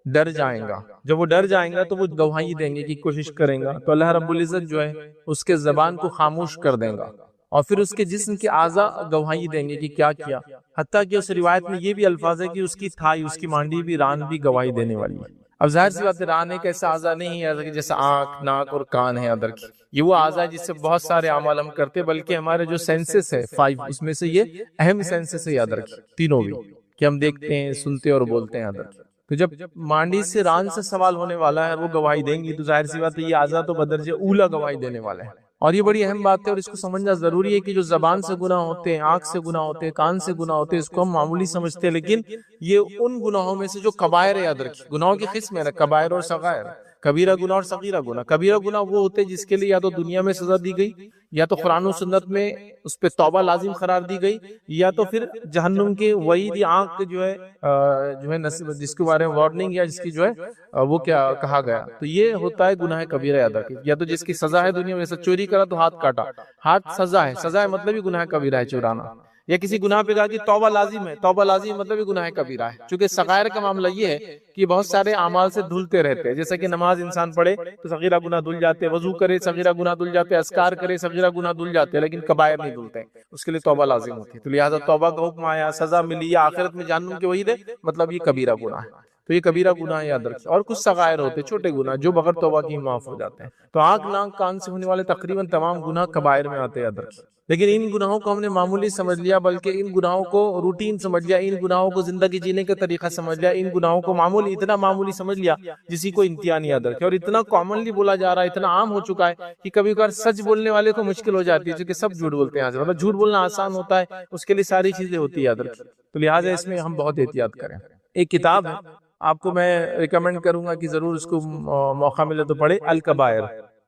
ڈر جائیں گا، جب وہ ڈر جائیں گا تو وہ گواہی دیں گے کی کوشش کریں گا، تو اللہ رب العزت جو ہے اس کے زبان کو خاموش کر دیں گا، اور پھر اس کے جسم کے اعضاء گواہی دیں گے کہ کیا کیا، حتیٰ کہ اس روایت میں یہ بھی الفاظ ہے کہ اس کی تھائی، اس کی مانڈی بھی، ران بھی گواہی دینے والی ہے۔ اب ظاہر سی بات ہے، ران ایک ایسا اعضاء نہیں ہے جیسا آنکھ، ناک اور کان ہے ادھر کی، یہ وہ اعضاء ہے جس سے بہت سارے اعمال ہم کرتے، بلکہ ہمارے جو سینسز ہے 5، اس میں سے یہ اہم سینسز ہے، یاد رکھیے تینوں بھی، کہ ہم دیکھتے ہیں، سنتے اور بولتے ہیں ادھر کی۔ تو جب مانڈی سے، ران سے سوال ہونے والا ہے، وہ گواہی دیں گی، تو ظاہر سی بات ہے یہ اعضاء تو بدرجہ اولا گواہی دینے والے ہیں، اور یہ بڑی اہم بات ہے، اور اس کو سمجھنا ضروری ہے کہ جو زبان سے گناہ ہوتے ہیں، آنکھ سے گناہ ہوتے ہیں، کان سے گناہ ہوتے ہیں، اس کو ہم معمولی سمجھتے ہیں، لیکن یہ ان گناہوں میں سے جو کبائر ہے، یاد رکھیے گناہوں کی قسم ہے نا، کبائر اور صغائر، کبیرہ گناہ اور صغیرہ گناہ۔ کبیرہ گناہ وہ ہوتے ہیں جس کے لیے یا تو دنیا میں سزا دی گئی، یا تو قرآن و سنت میں اس پہ توبہ لازم قرار دی گئی، یا تو پھر جہنم کے وعید، آنکھ جو ہے جس کے بارے میں وارننگ، یا جس کی جو ہے وہ کیا کہا گیا، تو یہ ہوتا ہے گناہ کبیرہ، یاد رکھیے۔ یا تو جس کی سزا ہے دنیا میں، جیسے چوری کرا تو ہاتھ کاٹا، ہاتھ سزا ہے، سزا ہے مطلب ہی گناہ کبیرہ ہے چورانا، یا کسی گناہ پہ کہا کہ توبہ لازم ہے، توبہ لازم مطلب یہ گناہ کبیرہ ہے. چونکہ صغائر کا معاملہ یہ ہے کہ بہت سارے اعمال سے دھلتے رہتے ہیں، جیسا کہ نماز انسان پڑھے تو صغیرہ گناہ دھل جاتے، وضو کرے صغیرہ گناہ دھل جاتے، اذکار کرے صغیرہ گناہ دھل جاتے، لیکن کبائر نہیں دھلتے، اس کے لیے توبہ لازم ہوتی ہے. تو لہٰذا توبہ کا حکم آیا، سزا ملی یا آخرت میں جہنم کی وعید ہے، مطلب یہ کبیرہ گناہ ہے. تو یہ کبیرہ گناہ یاد رکھیں. اور کچھ صغائر ہوتے چھوٹے گناہ جو بغیر توبہ کی معاف ہو جاتے ہیں. تو آنکھ ناک کان سے ہونے والے تقریباً تمام گناہ کبائر میں آتے ہیں یاد رکھیں. لیکن ان گناہوں کو ہم نے معمولی سمجھ لیا، بلکہ ان گناہوں کو روٹین سمجھ لیا، ان گناہوں کو زندگی جینے کا طریقہ سمجھ لیا، ان گناہوں کو معمولی اتنا معمولی سمجھ لیا جسی کو انتہا نہیں یاد رکھے. اور اتنا کامنلی بولا جا رہا ہے، اتنا عام ہو چکا ہے کہ کبھی کبھار سچ بولنے والے کو مشکل ہو جاتی ہے، کیونکہ سب جھوٹ بولتے ہیں. مطلب جھوٹ بولنا آسان ہوتا ہے، اس کے لیے ساری چیزیں ہوتی ہے یاد رکھیں. تو لہٰذا اس میں ہم بہت احتیاط کریں. ایک کتاب ہے، آپ کو میں ریکمینڈ کروں گا کہ ضرور اس کو موقع ملے تو پڑھے، الکبائر.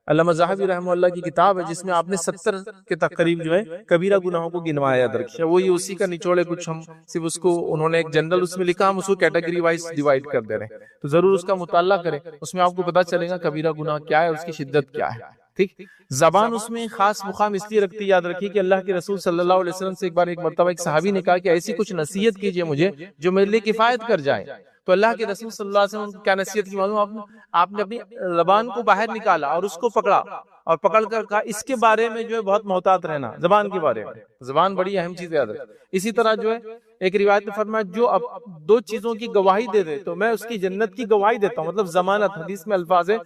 علامہ ذہبی رحمہ اللہ کی کتاب ہے جس میں آپ نے 70 کے تقریب جو ہے کبیرہ گناہوں کو گنوایا یاد رکھیے. وہی اسی کا نچوڑ ہے، کچھ ہم صرف اس کو انہوں نے ایک جنرل اس میں لکھا، ہم اس کو کیٹیگری وائز ڈیوائیڈ کر دے رہے ہیں. تو ضرور اس کا مطالعہ کریں، اس میں آپ کو پتا چلے گا کبیرہ گناہ کیا ہے، اس کی شدت کیا ہے. ٹھیک. زبان اس میں خاص مقام اس لیے رکھتی ہے یاد رکھیے کہ اللہ کے رسول صلی اللہ علیہ وسلم سے ایک بار ایک مرتبہ ایک صحابی نے کہا کہ ایسی کچھ نصیحت کیجئے مجھے جو میرے لیے کفایت کر جائے. تو اللہ کے رسول صلی اللہ علیہ وسلم کو کیا نصیحت کی معلوم؟ آپ نے اپنی زبان کو باہر نکالا اور اس کو پکڑا اور پکڑ کر کہا اس کے بارے میں جو ہے بہت محتاط رہنا. زبان کے بارے میں، زبان بڑی اہم چیز ہے. اسی طرح جو ہے ایک روایت میں فرمایا جو اب 2 چیزوں کی گواہی دے دے تو میں اس کی جنت کی گواہی دیتا ہوں. مطلب ضمانت، حدیث میں الفاظ ہے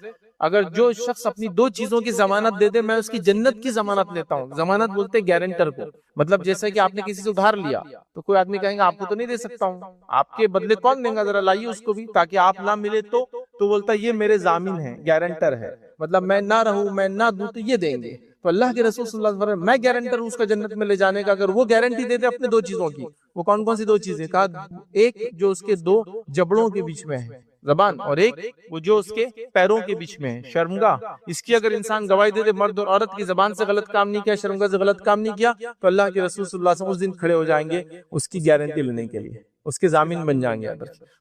اگر جو شخص اپنی 2 چیزوں کی ضمانت دے دے میں اس کی جنت کی ضمانت لیتا ہوں. ضمانت بولتے ہیں گارنٹر کو. مطلب جیسا کہ آپ نے کسی سے ادھار لیا تو کوئی آدمی کہیں گا آپ کو تو نہیں دے سکتا ہوں، آپ کے بدلے کون دیں گا، ذرا لائیے اس کو بھی تاکہ آپ نہ ملے. تو بولتا یہ میرے ضامن ہے، گارنٹر ہے، مطلب میں نہ رہوں میں نہ دوں تو یہ دیں گے. تو اللہ کے رسول صلی اللہ علیہ وسلم میں گارنٹر ہوں اس کا جنت میں لے جانے کا. اگر وہ گارنٹی دے دے اپنے 2 چیزوں کی، وہ کون کون سی 2 چیزیں؟ کہا ایک جو اس کے 2 جبڑوں کے بیچ میں ہے زبان، اور ایک وہ جو اس کے پیروں کے بیچ میں ہے شرمگاہ. اس کی اگر انسان گواہی دے دے، مرد اور عورت کی زبان سے غلط کام نہیں کیا، شرمگاہ سے غلط کام نہیں کیا، تو اللہ کے رسول صلی اللہ علیہ وسلم اس دن کھڑے ہو جائیں گے اس کی گارنٹی لینے کے لیے، اس کے ضامن بن جائیں گے.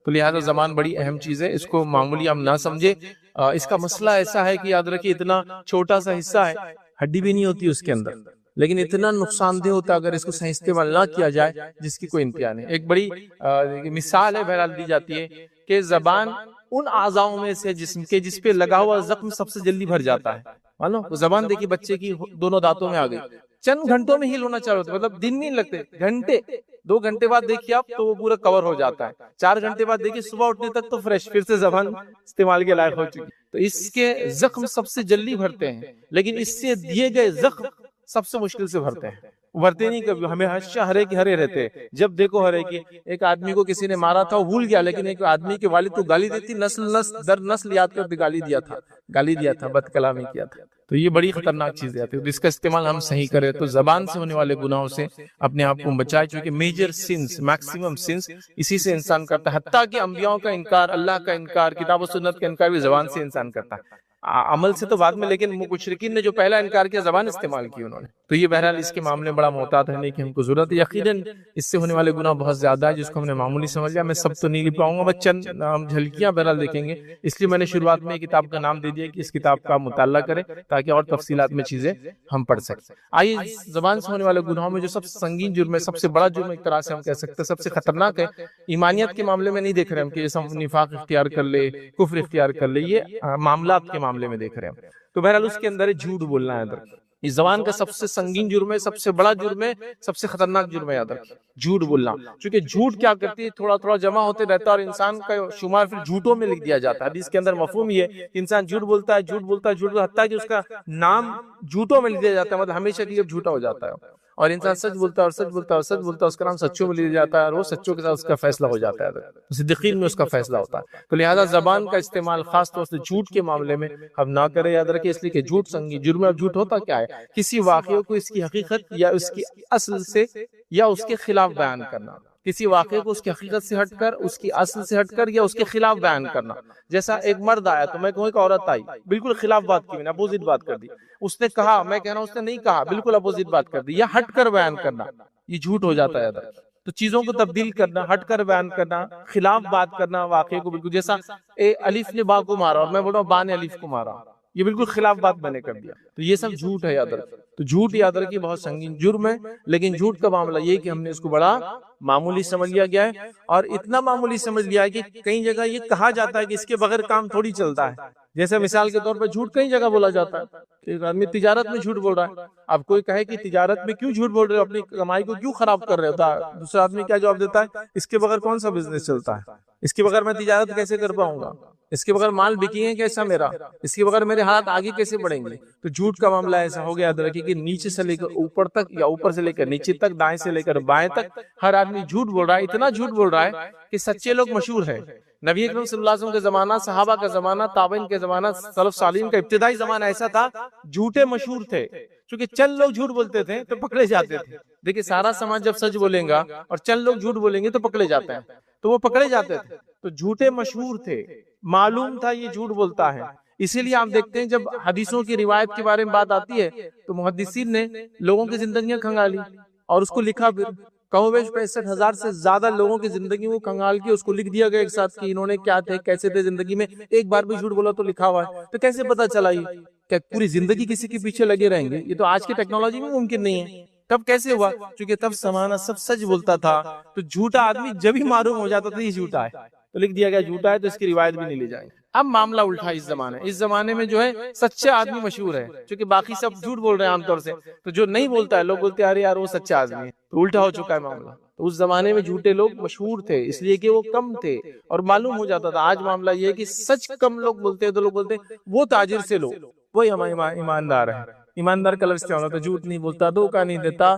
تو لہٰذا زبان بڑی اہم چیز ہے، اس کو معمولی ہم نہ سمجھے. اس کا مسئلہ ایسا ہے کہ یاد رکھیے اتنا چھوٹا سا حصہ ہے، ہڈی بھی نہیں ہوتی اس کے اندر، لیکن اتنا نقصان دہ ہوتا ہے اگر اس کو صحیح استعمال نہ کیا جائے جس کی کوئی انتہا نہیں. ایک بڑی مثال ہے بہرحال دی جاتی ہے کہ زبان ان اعضاؤں میں سے جس پہ لگا ہوا زخم سب سے جلدی بھر جاتا ہے. مانو زبان دیکھیے بچے کی دونوں دانتوں میں آ گئی، چند گھنٹوں میں ہیل ہونا چاہیے ہوتا ہے، مطلب دن نہیں لگتے، گھنٹے. 2 گھنٹے بعد دیکھیے آپ تو وہ پورا کور ہو جاتا ہے. 4 گھنٹے بعد دیکھیے صبح اٹھنے تک تو فریش، پھر سے زبان استعمال کے لائق ہو چکی. تو اس کے زخم سب سے جلدی بھرتے ہیں، لیکن اس سے دیے گئے زخم سب سے مشکل سے بھرتے ہیں. بھرتے نہیں کبھی، ہمیں ہرے کے ہرے رہتے، جب دیکھو ہرے کی. ایک آدمی کو کسی نے مارا تھا وہ بھول گیا، لیکن ایک آدمی کے والد کو گالی دیتی، نسل در نسل یاد کر گالی دیا تھا، بد کلامی کیا تھا. تو یہ بڑی خطرناک چیزیں آتی ہے. اس کا استعمال ہم صحیح کریں تو زبان سے ہونے والے گناہوں سے اپنے آپ کو بچائے، چونکہ میجر سنس، میکسیمم سنس اسی سے انسان کرتا ہے. حتیٰ کہ انبیاء کا انکار، اللہ کا انکار، کتاب و سنت کا انکار بھی زبان سے انسان کرتا ہے. عمل سے تو بعد میں، لیکن مشرکین نے جو پہلا انکار کیا زبان استعمال کی انہوں نے. تو یہ بہرحال اس کے معاملے میں بڑا محتاط رہنے کی ہم کو ضرورت ہے. یقیناً اس سے ہونے والے گناہ بہت زیادہ ہے جس کو ہم نے معمولی سمجھ لیا. میں سب تو نہیں لکھ پاؤں گا، بس چند جھلکیاں بہرحال دیکھیں گے. اس لیے میں نے شروعات میں کتاب کا نام دے دیا کہ اس کتاب کا مطالعہ کریں تاکہ اور تفصیلات میں چیزیں ہم پڑھ سکیں. آئیے زبان سے ہونے والے گناہوں میں جو سب سے سنگین جرم ہے، سب سے بڑا جرم ایک طرح سے ہم کہہ سکتے ہیں، سب سے خطرناک ہے. ایمانیت کے معاملے میں نہیں دیکھ رہے ہم کہ جیسا نفاق اختیار کر لے، کفر اختیار کر لے، یہ معاملات کے معاملے میں دیکھ رہے ہیں. تو بہرحال اس کے اندر ہے جھوٹ بولنا ہے. اس زبان کا سب سے سنگین جرم ہے، سب سے بڑا جرم ہے، سب سے خطرناک جرم ہے یاد رکھیں، جھوٹ بولنا. چونکہ جھوٹ کیا کرتی ہے، تھوڑا تھوڑا جمع ہوتے رہتا ہے اور انسان کا شمار پھر جھوٹوں میں لکھ دیا جاتا ہے. حدیث کے اندر مفہوم یہ ہے کہ انسان جھوٹ بولتا ہے، جھوٹ بولتا ہے، جھوٹ بولتا ہے، حتیٰ کہ اس کا نام جھوٹوں میں لکھ دیا جاتا ہے. مطلب ہمیشہ کے لیے جھوٹا ہو جاتا ہے. اور انسان سچ بولتا ہے اور سچ بولتا ہے اور سچ بولتا ہے، اس کا نام سچوں میں لیا جاتا ہے اور وہ سچوں کے ساتھ اس کا فیصلہ ہو جاتا ہے، صدیقین میں اس کا فیصلہ ہوتا ہے. تو لہذا زبان کا استعمال خاص طور سے جھوٹ کے معاملے میں ہم نہ کریں یاد رکھیں، اس لیے کہ جھوٹ سنگین جرم ہے. اب جھوٹ ہوتا کیا ہے؟ کسی واقعے کو اس کی حقیقت یا اس کی اصل سے یا اس کے خلاف بیان کرنا. کسی واقعے کو اس کی حقیقت سے ہٹ کر، اس کی اصل سے ہٹ کر یا اس کے خلاف بیان کرنا. جیسا ایک مرد آیا تو میں کہوں ایک عورت آئی، بالکل خلاف بات کی، میں نے اپوزٹ بات کر دی. اس نے کہا، میں کہہ رہا ہوں اس نے نہیں کہا، بالکل اپوزٹ بات کر دی. یا ہٹ کر بیان کرنا، یہ جھوٹ ہو جاتا ہے. تو چیزوں کو تبدیل کرنا، ہٹ کر بیان کرنا، خلاف بات کرنا واقعے کو، بالکل جیسا الف نے با کو مارا اور میں بول رہا ہوں با نے الف کو مارا. یہ بالکل خلاف بات میں نے کر دیا. تو یہ سب جھوٹ ہے یاد رکھیں. تو جھوٹ یاد رکھیے بہت سنگین جرم ہے، لیکن جھوٹ کا معاملہ یہ کہ ہم نے اس کو بڑا معمولی سمجھ لیا گیا ہے، اور اتنا معمولی سمجھ لیا ہے کہ کئی جگہ یہ کہا جاتا ہے کہ اس کے بغیر کام تھوڑی چلتا ہے. جیسے مثال کے طور پر جھوٹ کئی جگہ بولا جاتا ہے. ایک آدمی تجارت میں جھوٹ بول رہا ہے، اب کوئی کہے کہ تجارت میں کیوں جھوٹ بول رہے ہو، اپنی کمائی کو کیوں خراب کر رہے ہوتا ہے، دوسرا آدمی کیا جواب دیتا ہے، اس کے بغیر کون سا بزنس چلتا ہے، اس کے بغیر میں تجارت کیسے کر پاؤں گا، اس کے بغیر مال بکیں گے کیسا میرا، اس کے بغیر میرے حالات آگے کیسے بڑھیں گے. تو جھوٹ کا معاملہ ایسا ہو گیا یاد رکھیے کہ نیچے سے لے کر اوپر تک، یا اوپر سے لے کر نیچے تک، دائیں سے لے کر بائیں تک ہر آدمی جھوٹ بول رہا ہے. اتنا جھوٹ بول رہا ہے کہ سچے لوگ مشہور ہیں. نبی اکرم صلی اللہ علیہ وسلم کے زمانہ، صحابہ کا زمانہ، تابعین کے زمانہ، سلف صالحین کا ابتدائی زمانہ ایسا تھا، جھوٹے مشہور تھے. چونکہ چند لوگ جھوٹ بولتے تھے تو پکڑے جاتے تھے. دیکھیں سارا سماج جب سچ بولیں گا اور چند لوگ جھوٹ بولیں گے تو پکڑے جاتے ہیں، تو وہ پکڑے جاتے تھے. تو جھوٹے مشہور تھے، معلوم تھا یہ جھوٹ بولتا ہے. اسی لیے آپ دیکھتے ہیں جب حدیثوں کی روایت کے بارے میں بات آتی ہے تو محدثین نے لوگوں کی زندگیاں کھنگالی اور اس کو لکھا. پھر کہو بیش 65,000 سے زیادہ لوگوں کی زندگی کو کھنگال کے اس کو لکھ دیا گیا ایک ساتھ کہ انہوں نے کیا تھے، کیسے تھے زندگی میں. ایک بار بھی جھوٹ بولا تو لکھا ہوا ہے. تو کیسے پتا چلا یہ کہ پوری زندگی کسی کے پیچھے لگے رہیں گے؟ یہ تو آج کی ٹیکنالوجی میں ممکن نہیں ہے. تب کیسے ہوا؟ کیونکہ تب زمانہ سب سچ بولتا تھا. تو جھوٹا آدمی جب ہی معلوم ہو جاتا تھا یہ جھوٹا ہے تو لکھ دیا گیا جھوٹا ہے، تو اس کی روایت بھی نہیں لی جائے. اب معاملہ الٹا اس زمانے میں جو ہے سچا آدمی مشہور ہے، کیونکہ باقی سب جھوٹ بول رہے ہیں عام طور سے. تو جو نہیں بولتا ہے لوگ بولتے ہیں ارے یار وہ سچا آدمی ہے. تو الٹا ہو چکا ہے معاملہ. تو اس زمانے میں جھوٹے لوگ مشہور تھے اس لیے کہ وہ کم تھے اور معلوم ہو جاتا تھا. آج معاملہ یہ ہے کہ سچ کم لوگ بولتے ہیں تو لوگ بولتے ہیں وہ تاجر سے لو، وہی ہمارا ایماندار ہے. ایماندار کا لفظ کیا ہوتا ہے؟ جھوٹ نہیں بولتا، دھوکہ نہیں دیتا،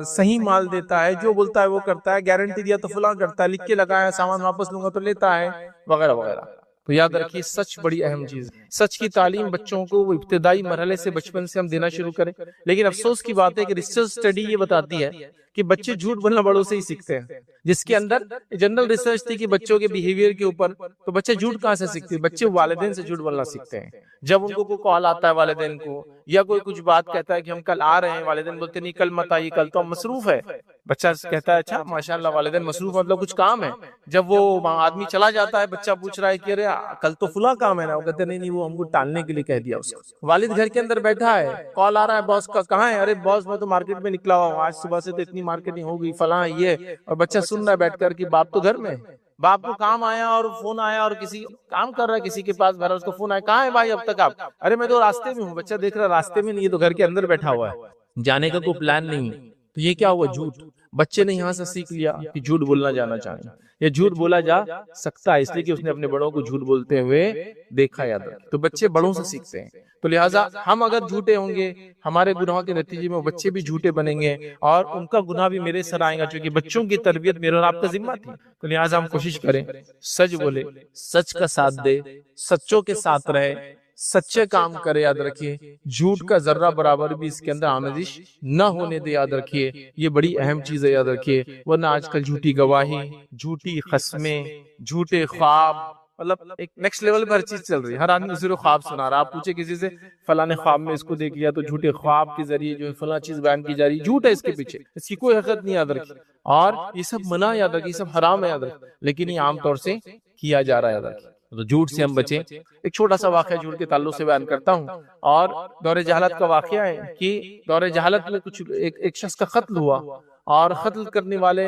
صحیح مال دیتا ہے، جو بولتا ہے وہ کرتا ہے، گارنٹی دیا تو فلاں کرتا ہے، لکھ کے لگایا سامان واپس لوں گا تو لیتا ہے، وغیرہ وغیرہ. تو یاد رکھیے سچ بڑی اہم چیز ہے. سچ کی تعلیم بچوں کو وہ ابتدائی مرحلے سے بچپن سے ہم دینا شروع کریں. لیکن افسوس کی بات ہے کہ ریسرچ اسٹڈی یہ بتاتی ہے کہ بچے جھوٹ بولنا بڑوں سے ہی سیکھتے ہیں. جس کے اندر جنرل ریسرچ تھی کہ بچوں کے بیہیویئر کے اوپر، تو بچے جھوٹ کہاں سے سیکھتے ہیں؟ بچے والدین سے جھوٹ بولنا سیکھتے ہیں. جب ان کو کوئی کال آتا ہے والدین کو، یا کوئی کچھ بات کہتا ہے کہ ہم کل آ رہے ہیں، والدین بولتے نہیں کل مت آئیے، کل تو ہم مصروف ہے. بچہ کہتا ہے اچھا ماشاءاللہ والدین مصروف مطلب کچھ کام ہے. جب وہ آدمی چلا جاتا ہے بچہ پوچھ رہا ہے کہ ارے کل تو فلاں کام ہے نا، وہ کہتے نہیں وہ ہم کو ٹالنے کے لیے کہہ دیا اس کو. والد گھر کے اندر بیٹھا ہے، کال آ رہا ہے باس کا، کہاں ہے؟ ارے باس میں تو مارکیٹ میں نکلا ہوا ہوں، آج صبح سے تو اتنی مارکیٹنگ ہو گئی فلاں یہ. اور بچہ سن رہا ہے بیٹھ کر کہ باپ تو گھر میں، باپ کو کام آیا اور فون آیا اور کسی کام کر رہا ہے کسی کے پاس بھرا، اس کو فون آیا کہاں ہے بھائی اب تک آپ؟ ارے میں تو راستے میں ہوں. بچہ دیکھ رہا راستے میں نہیں ہے تو گھر کے اندر بیٹھا ہوا ہے، جانے کا کوئی پلان نہیں. تو یہ کیا ہوا؟ جھوٹ. بچے نے یہاں سے سیکھ لیا کہ جھوٹ بولنا جانا چاہیے، یا جھوٹ بولا جا سکتا ہے اس لیے کہ اس نے اپنے بڑوں کو جھوٹ بولتے ہوئے دیکھا. یاد رکھ تو بچے بڑوں سے سیکھتے ہیں. تو لہٰذا ہم اگر جھوٹے ہوں گے ہمارے گناہوں کے نتیجے میں بچے بھی جھوٹے بنیں گے اور ان کا گناہ بھی میرے سر آئے گا، چونکہ بچوں کی تربیت میرے اور آپ کا ذمہ تھی. تو لہٰذا ہم کوشش کریں سچ بولے، سچ کا ساتھ دے، سچوں کے ساتھ رہے، سچے کام کرے. یاد رکھیے جھوٹ کا ذرہ برابر بھی اس کے اندر آمیزش نہ ہونے دے. یاد رکھیے یہ بڑی اہم چیز ہے. یاد رکھیے ورنہ آج کل جھوٹی گواہی، جھوٹی قسمیں، جھوٹے خواب، مطلب ایک نیکسٹ لیول پر ہر چیز چل رہی ہے. ہر آدمی دوسرے کو خواب سنا رہا. آپ پوچھے کسی سے فلاں نے خواب میں اس کو دیکھ لیا، تو جھوٹے خواب کے ذریعے جو ہے فلاں چیز بیان کی جا رہی ہے. جھوٹ ہے اس کے پیچھے، اس کی کوئی حقیقت نہیں. یاد رکھیے اور یہ سب منع، یاد رکھیے یہ سب حرام ہے. یاد رکھیے لیکن یہ عام طور سے کیا جا رہا ہے. یاد رکھیے تو جھوٹ سے ہم بچیں. ایک چھوٹا سا واقعہ جھوٹ کے تعلق سے بیان کرتا ہوں، اور دور جہالت کا واقعہ ہے کہ دور جہالت میں کچھ ایک شخص کا قتل ہوا، اور قتل کرنے والے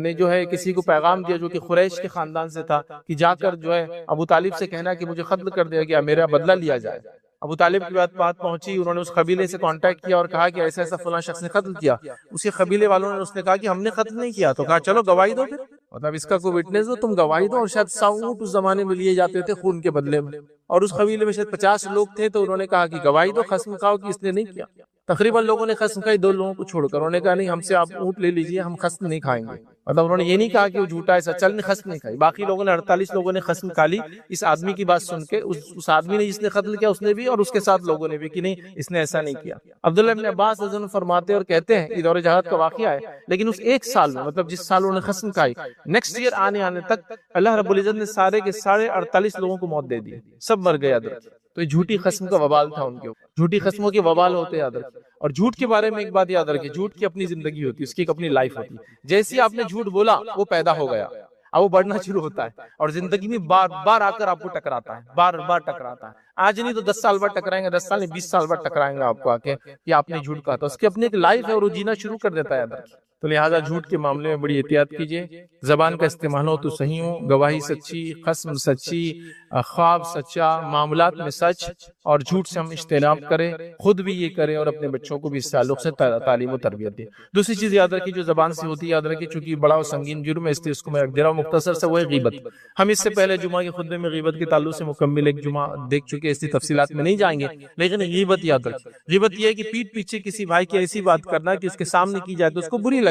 نے جو ہے کسی کو پیغام دیا جو کہ قریش کے خاندان سے تھا کہ جا کر جو ہے ابو طالب سے کہنا کہ مجھے قتل کر دیا گیا، میرا بدلہ لیا جائے. ابو طالب کی بات پہنچی، انہوں نے اس قبیلے سے کانٹیکٹ کیا اور کہا کہ ایسا ایسا فلاں شخص نے قتل کیا. اسی قبیلے والوں نے اس نے کہا کہ ہم نے قتل نہیں کیا. تو کہا چلو گواہی دو، پھر مطلب اس کا کوئی وٹنس دو، تم گواہی دو. اور شاید 100 اونٹ اس زمانے میں لیے جاتے تھے خون کے بدلے میں، اور اس قبیلے میں شاید 50 لوگ تھے. تو انہوں نے کہا کہ گواہی دو، قسم کھاؤ کہ اس نے نہیں کیا. تقریباً لوگوں نے قسم کھائی، 2 لوگوں کو چھوڑ کر. انہوں نے کہا نہیں ہم سے آپ اونٹ لے لیجئے، ہم قسم نہیں کھائیں گے. مطلب انہوں نے یہ نہیں کہا کہ وہ جھوٹا ہے، سچل نے قسم نہیں کھائی. باقی لوگوں نے 48 لوگوں نے قسم کھا لی اس آدمی کی بات سن کے. اس آدمی نے جس نے قتل کیا اس نے بھی، اور اس کے ساتھ لوگوں نے بھی کہ نہیں اس نے ایسا نہیں کیا. عبداللہ ابن عباس رضی اللہ عنہ فرماتے اور کہتے ہیں یہ دور جہاد کا واقعہ ہے، لیکن اس ایک سال میں مطلب جس سال انہوں نے قسم کھائی، نیکسٹ ایئر آنے تک اللہ رب العزت نے سارے کے سارے 48 لوگوں کو موت دے دی، سب مر گئے. یاد رکھیں تو یہ جھوٹی قسم کا وبال تھا ان کے اوپر. جھوٹی قسموں کے وبال ہوتے یاد رکھیں. اور جھوٹ کے بارے میں ایک بات یاد رکھیں، جھوٹ کی اپنی زندگی ہوتی ہے، اس کی ایک اپنی لائف ہوتی ہے. جیسے آپ نے جھوٹ بولا وہ پیدا ہو گیا. اب وہ بڑھنا شروع ہوتا ہے اور زندگی میں بار بار آ کر آپ کو ٹکراتا ہے، بار بار ٹکراتا ہے. آج نہیں تو 10 سال بعد ٹکرائیں گے، 10 سال نہیں 20 سال بعد ٹکرائیں گے آپ کو آ کے کہ آپ نے جھوٹ کہا تھا. اس کی اپنی ایک لائف ہے اور وہ جینا شروع کر دیتا ہے. تو لہٰذا جھوٹ کے معاملے میں بڑی احتیاط کیجیے. زبان کا استعمال ہو تو صحیح ہو، گواہی سچی، قسم سچی، خواب سچا، معاملات میں سچ اور جھوٹ سے ہم اجتناب کریں، خود بھی یہ کریں اور اپنے بچوں کو بھی اس تعلق سے تعلیم و تربیت دیں. دوسری چیز یاد رکھیے جو زبان سے ہوتی ہے، یاد رکھیے چونکہ بڑا و سنگین جرم ہے اس لیے اس کو میں رکھ دے رہا ہوں مختصر سے، وہ ہے غیبت. ہم اس سے پہلے جمعہ کے خطبے میں غیبت کے تعلق سے مکمل ایک جمعہ دیکھ چکے، اس لیے تفصیلات میں نہیں جائیں گے. لیکن غیبت یاد رکھیے، غیبت یہ ہے کہ پیٹھ پیچھے کسی بھائی کی ایسی بات کرنا کہ اس کے سامنے کی جائے تو اس کو بری لگے.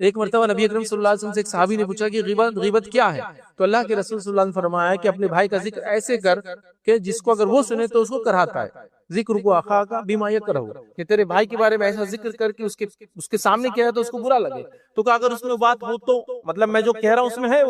ایک مرتبہ نبی اکرم صلی اللہ علیہ وسلم سے ایک صحابی نے پوچھا کہ غیبت کیا ہے؟ تو اللہ کے رسول صلی اللہ علیہ وسلم نے فرمایا کہ اپنے بھائی کا ذکر ایسے کر کہ جس کو اگر وہ سنے تو اس کو کراہتا ہے. ذکر کو آخا کا بیما یکرہ، کہ تیرے بھائی کے بارے میں ایسا ذکر کر کے اس کے سامنے کیا ہے تو اس کو برا لگے. تو کہ اگر اس میں بات ہو تو مطلب میں جو کہہ رہا ہوں اس میں ہے،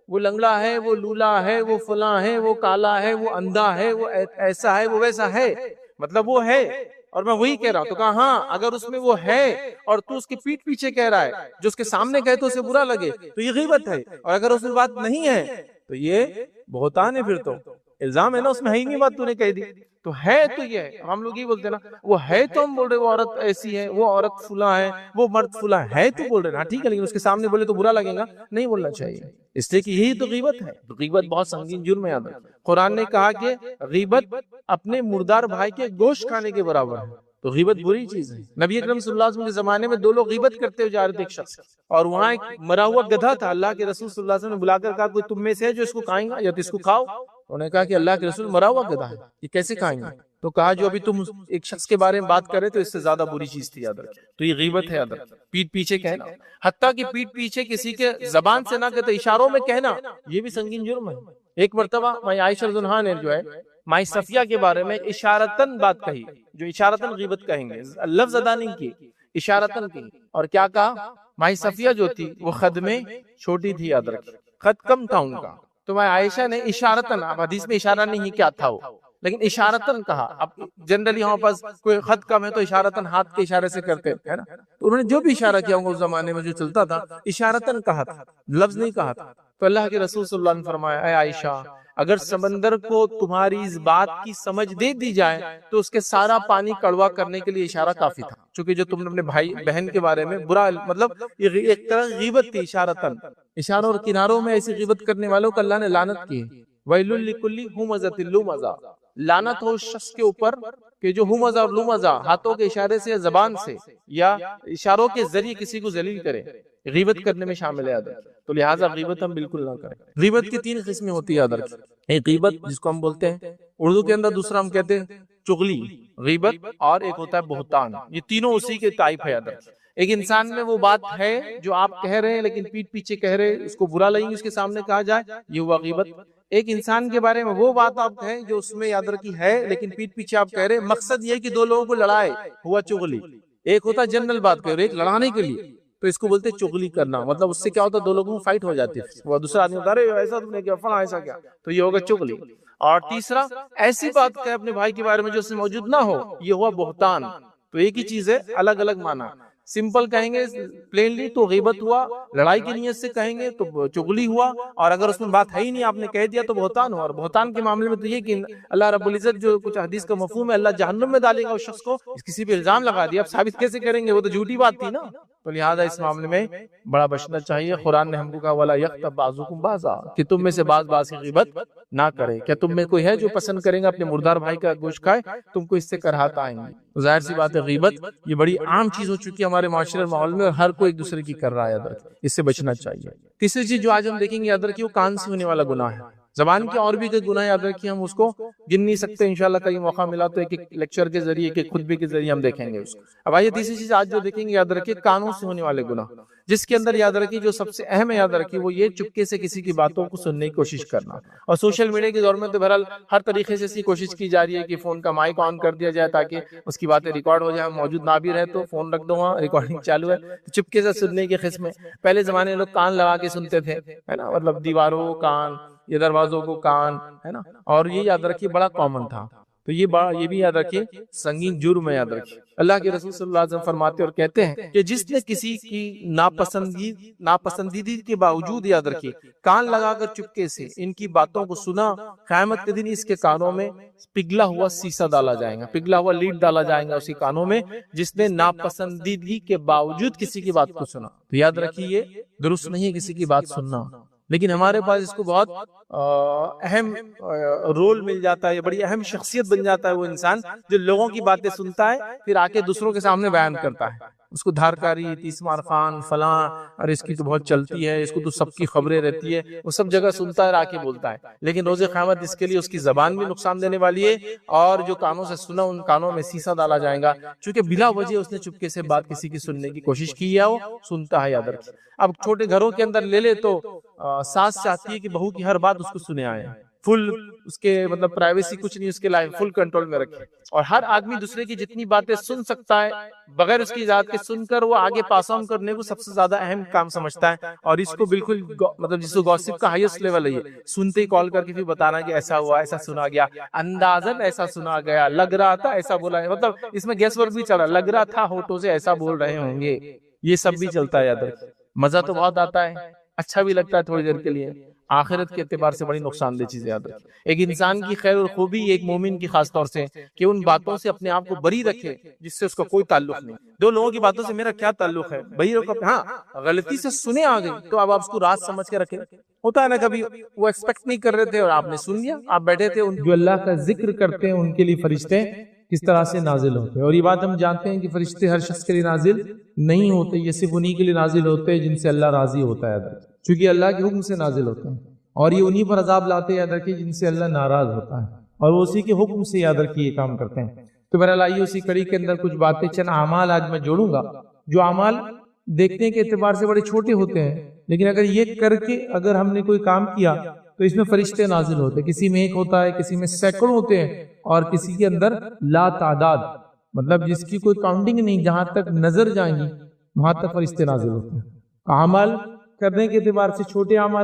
وہ لنگڑا ہے، وہ لولا ہے، وہ فلاں ہے، وہ کالا ہے، وہ اندھا ہے، وہ ایسا ہے، وہ ویسا ہے، مطلب وہ ہے اور میں وہی کہہ رہا ہوں. تو کہا ہاں اگر اس میں وہ ہے اور تو اس کی پیٹھ پیچھے کہہ رہا ہے، جو اس کے سامنے کہے تو اسے برا لگے تو یہ غیبت ہے. اور اگر اس میں بات نہیں ہے تو یہ بہتان ہے، پھر تو الزام ہے نا، اس میں ہے ہی نہیں بات تو نے کہہ دی. تو ہے تو یہ ہے، ہم لوگ یہ بولتے ہیں نا وہ ہے تو ہم بول رہے وہ عورت ایسی ہے، وہ عورت فلاں ہے، وہ مرد فلاں ہے تو بول رہے ہیں ٹھیک ہے، لیکن اس کے سامنے بولے تو برا لگے گا، نہیں بولنا چاہیے. اس لیے کہ یہی تو غیبت ہے. غیبت بہت سنگین جرم ہے. یاد رکھیں قرآن نے کہا کہ غیبت اپنے مردار بھائی کے گوشت کھانے کے برابر ہے. تو غیبت بری چیز ہے. نبی اکرم صلی اللہ علیہ وسلم کے زمانے میں 2 لوگ غیبت کرتے ہوئے جا رہے تھے ایک شخص، اور وہاں ایک مرا ہوا گدھا تھا. اللہ کے رسول صلی اللہ علیہ وسلم نے بلا کر کہا کوئی تم میں سے ہے جو اس کو کھائیں گا یا تو اس کو کھاؤ. انہوں نے کہا کہ اللہ کے رسول مرا ہوا گدھا ہے، یہ کیسے کھائیں گے؟ تو کہا جو ابھی تم ایک شخص کے بارے میں بات کر رہے تو اس سے زیادہ بری چیز تھی. یاد رکھیں تو یہ غیبت ہے. یاد رکھیں پیٹھ پیچھے کہنا، حتیٰ کہ پیٹھ پیچھے کسی کے زبان سے نہ کہتے اشاروں میں کہنا، یہ بھی سنگین جرم ہے. ایک مرتبہ مائی عائشہ رضی اللہ عنہا نے جو ہے مائی صفیہ کے بارے میں اشارتاً بات کہی، جو اشارتاً غیبت کہیں گے، لفظ ادا نہیں کی، اشارتاً کی. اور کیا کہا؟ مائی صفیہ جو تھی وہ خد میں چھوٹی تھی. یاد رکھیں خد کم تھا ان کا. تو مائی عائشہ نے اشارتاً، اب حدیث میں اشارہ نہیں کیا تھا وہ، لیکن اشارتاً کہا. اب جنرلی ہمارے پاس کوئی خط کم ہے تو اشارتاً ہاتھ کے اشارے سے کرتے ہیں نا، تو انہوں نے جو بھی اشارہ کیا ہوگا اس زمانے میں جو چلتا تھا اشارتاً کہا تھا، لفظ نہیں کہا تھا. تو اللہ کے رسول صلی اللہ علیہ وسلم نے فرمایا اے عائشہ اگر سمندر کو تمہاری اس بات کی سمجھ دے دی جائے تو اس کے سارا پانی کڑوا کرنے کے لیے اشارہ کافی تھا. چونکہ جو تم نے اپنے بھائی بہن کے بارے میں برا، مطلب یہ ایک طرح غیبت تھی اشارتاً. اشاروں اور کناروں میں ایسی غیبت کرنے والوں کو اللہ نے لعنت کی. وَيْلٌ لِكُلِّ هُمَزَةٍ لُمَزَةٍ، لعنت ہو اس شخص کے اوپر کہ جو ہمزہ اور لمزہ ہاتھوں کے اشارے سے یا زبان سے یا اشاروں کے ذریعے کسی کو ذلیل کرے. غیبت کرنے میں شامل ہے. تو لہٰذا غیبت ہم بالکل نہ کریں. غیبت کی 3 قسمیں ہوتی ہے. یاد رکھیں ایک غیبت جس کو ہم بولتے ہیں اردو کے اندر، دوسرا ہم کہتے ہیں چغلی غیبت، اور ایک ہوتا ہے بہتان. یہ تینوں اسی کے ٹائپ ہے. یاد رکھیں ایک انسان میں وہ بات ہے جو آپ کہہ رہے ہیں لیکن پیٹھ پیچھے کہہ رہے، اس کو برا لگیں گے اس کے سامنے کہا جائے، یہ ہوا غیبت. ایک انسان کے بارے میں وہ بات آپ کہیں جو اس میں یاد رکھی ہے لیکن پیٹھ پیچھے آپ کہہ رہے، مقصد یہ کہ 2 لوگوں کو لڑائے، ہوا چغلی. ایک ہوتا جنرل بات کر رہے، ایک لڑانے کے لیے، تو اس کو بولتے چغلی کرنا. مطلب اس سے کیا ہوتا ہے 2 لوگوں میں فائٹ ہو جاتی ہے، وہ دوسرا آدمی بتا رہے ایسا تم نے کیا، فلاں ایسا کیا، تو یہ ہوگا چغلی. اور تیسرا ایسی بات کہے اپنے بھائی کے بارے میں جو اس میں موجود نہ ہو، یہ ہوا بہتان. تو ایک ہی چیز ہے، الگ الگ معنی. سمپل کہیں گے پلینلی تو غیبت ہوا، لڑائی کی نیت سے کہیں گے تو چغلی ہوا، اور اگر اس میں بات ہے ہی نہیں آپ نے کہہ دیا تو بہتان ہوا. اور بہتان کے معاملے میں تو یہ کہ اللہ رب العزت جو کچھ حدیث کا مفہوم ہے، اللہ جہنم میں ڈالے گا اس شخص کو. کسی پہ الزام لگا دیا، اب ثابت کیسے کریں گے، وہ تو جھوٹی بات تھی نا. تو لہٰذا اس معاملے میں بڑا بچنا چاہیے. قرآن نے ہم کو کہا وَلَا يَغْتَبْ بَعْضُكُمْ بَعْضًا، کہ تم میں سے بعض کی غیبت نہ کرے. کیا تم میں کوئی ہے جو پسند کرے گا اپنے مردار بھائی کا گوشت کھائے؟ تم کو اس سے کراہت آئیں گی. ظاہر سی بات ہے غیبت یہ بڑی عام چیز ہو چکی ہے ہمارے معاشرے ماحول میں، اور ہر کوئی ایک دوسرے کی کر رہا ہے. یاد رکھیں اس سے بچنا چاہیے. تیسری چیز جو آج ہم دیکھیں گے، یاد رکھیے وہ کان سے ہونے والا گناہ ہے. زبان کے اور بھی کئی گناہ یاد رکھیے، ہم اس کو گن نہیں سکتے. انشاءاللہ کہیں موقع ملا تو ایک لیکچر کے ذریعے، ایک خطبے کے ذریعے ہم دیکھیں گے اس کو. اب آئیے تیسری چیز آج جو دیکھیں گے، یاد رکھیے کانوں سے ہونے والے گناہ، جس کے اندر یاد رکھیے جو سب سے اہم ہے، یاد رکھیے وہ یہ چپکے سے کسی کی باتوں کو سننے کی کوشش کرنا. اور سوشل میڈیا کے دور میں تو بہرحال ہر طریقے سے اس کی کوشش کی جا رہی ہے کہ فون کا مائک آن کر دیا جائے تاکہ اس کی باتیں ریکارڈ ہو جائیں. موجود نہ بھی رہے تو فون رکھ دو وہاں، ریکارڈنگ چالو ہے، چپکے سے سننے کی قسم. پہلے زمانے میں لوگ کان لگا کے سنتے تھے، ہے نا، مطلب دیواروں کان یا دروازوں کو کان، ہے نا. اور یہ یاد رکھیے بڑا کامن تھا. تو یہ بھی یاد رکھیے سنگین جرم ہے، یاد رکھیے۔ اللہ کے رسول صلی اللہ علیہ وسلم فرماتے اور کہتے ہیں کہ جس نے کسی کی ناپسندیدگی کے باوجود، یاد رکھیے، کان لگا کر چپکے سے ان کی باتوں کو سنا، قیامت کے دن اس کے کانوں میں پگھلا ہوا سیسا ڈالا جائے گا، پگھلا ہوا لیڈ ڈالا جائے گا اس کے کانوں میں، جس نے ناپسندیدگی کے باوجود کسی کی بات کو سنا۔ تو یاد رکھیے یہ درست نہیں ہے کسی کی بات سننا، لیکن ہمارے پاس اس کو بہت اہم رول مل جاتا ہے، بڑی اہم شخصیت بن جاتا ہے وہ انسان جو لوگوں کی باتیں سنتا ہے پھر آ کے دوسروں کے سامنے بیان کرتا ہے۔ اس کو دھارکاری، تیسمار خان، فلاں، اور اس کی تو بہت چلتی ہے، اس کو تو سب کی خبریں رہتی ہے، وہ سب جگہ سنتا ہے اور آ کے بولتا ہے، لیکن روز قیامت اس کے لیے اس کی زبان بھی نقصان دینے والی ہے، اور جو کانوں سے سنا ان کانوں میں سیسا ڈالا جائے گا، چونکہ بلا وجہ اس نے چپکے سے بات کسی کی سننے کی کوشش کی ہے، وہ سنتا ہے، یاد رکھیں۔ اب چھوٹے گھروں کے اندر لے لے تو ساس چاہتی ہے کہ بہو کی ہر بات اس کو سنے آئے، فل اس کے مطلب پرائیویسی کچھ نہیں، اس کے لائف فل کنٹرول میں رکھے، اور ہر آدمی دوسرے کی جتنی باتیں سن سکتا ہے بغیر اس کی اجازت کے سن کر وہ آگے پاس آن کرنے کو سب سے زیادہ اہم کام سمجھتا ہے، اور اس کو بالکل مطلب جس کو گوسپ کا ہائیسٹ لیول ہے، یہ سنتے ہی کال کر کے پھر بتانا کہ ایسا ہوا، ایسا سنا گیا، اندازن ایسا سنا گیا، لگ رہا تھا ایسا بولا ہے، مطلب اس میں گیس ورک بھی چل رہا، لگ رہا تھا ہونٹوں سے ایسا بول رہے ہوں گے، یہ سب بھی چلتا ہے، یاد رکھیں۔ مزہ تو بہت آتا ہے، اچھا بھی لگتا ہے تھوڑی دیر کے لیے، آخرت کے اعتبار سے بڑی نقصان دہ چیز، یاد رکھیں۔ ایک انسان کی خیر اور خوبی ایک مومن کی خاص طور سے کہ ان باتوں سے اپنے آپ کو بری رکھے جس سے اس کا کوئی تعلق نہیں، دو لوگوں کی باتوں سے میرا کیا تعلق ہے، بری رکھو، ہاں غلطی سے سنے آ گئی تو اب آپ اس کو راز سمجھ کے رکھیں۔ ہوتا ہے نا کبھی وہ ایکسپیکٹ نہیں کر رہے تھے اور آپ نے سن لیا، آپ بیٹھے تھے، جو اللہ کا ذکر کرتے ہیں ان کے لیے فرشتے کس طرح سے نازل ہوتے ہیں، اور یہ بات ہم جانتے ہیں کہ فرشتے ہر شخص کے لیے نازل نہیں ہوتے، یہ صرف انہی کے لیے نازل ہوتے ہیں جن سے اللہ راضی ہوتا ہے، چونکہ اللہ کے حکم سے نازل ہوتے ہیں، اور یہ انہی پر عذاب لاتے ہیں، یاد رکھیے، جن سے اللہ ناراض ہوتا ہے، اور وہ اسی کے حکم سے، یاد رکھیے، یہ کام کرتے ہیں۔ تو بہرحال آئیے اسی کڑی کے اندر کچھ باتیں، چند اعمال آج میں جوڑوں گا جو اعمال دیکھنے کے اعتبار سے بڑے چھوٹے ہوتے ہیں، لیکن اگر یہ کر کے اگر ہم نے کوئی کام کیا تو اس میں فرشتے نازل ہوتے ہیں، کسی میں ایک ہوتا ہے، کسی میں سینکڑوں ہوتے ہیں، اور کسی کے اندر لا تعداد، مطلب جس کی کوئی کاؤنٹنگ نہیں، جہاں تک نظر جائیں گی وہاں تک فرشتے نازل ہوتے ہیں۔ اعمال کرنے کے اعتبار سے چھوٹے اعمال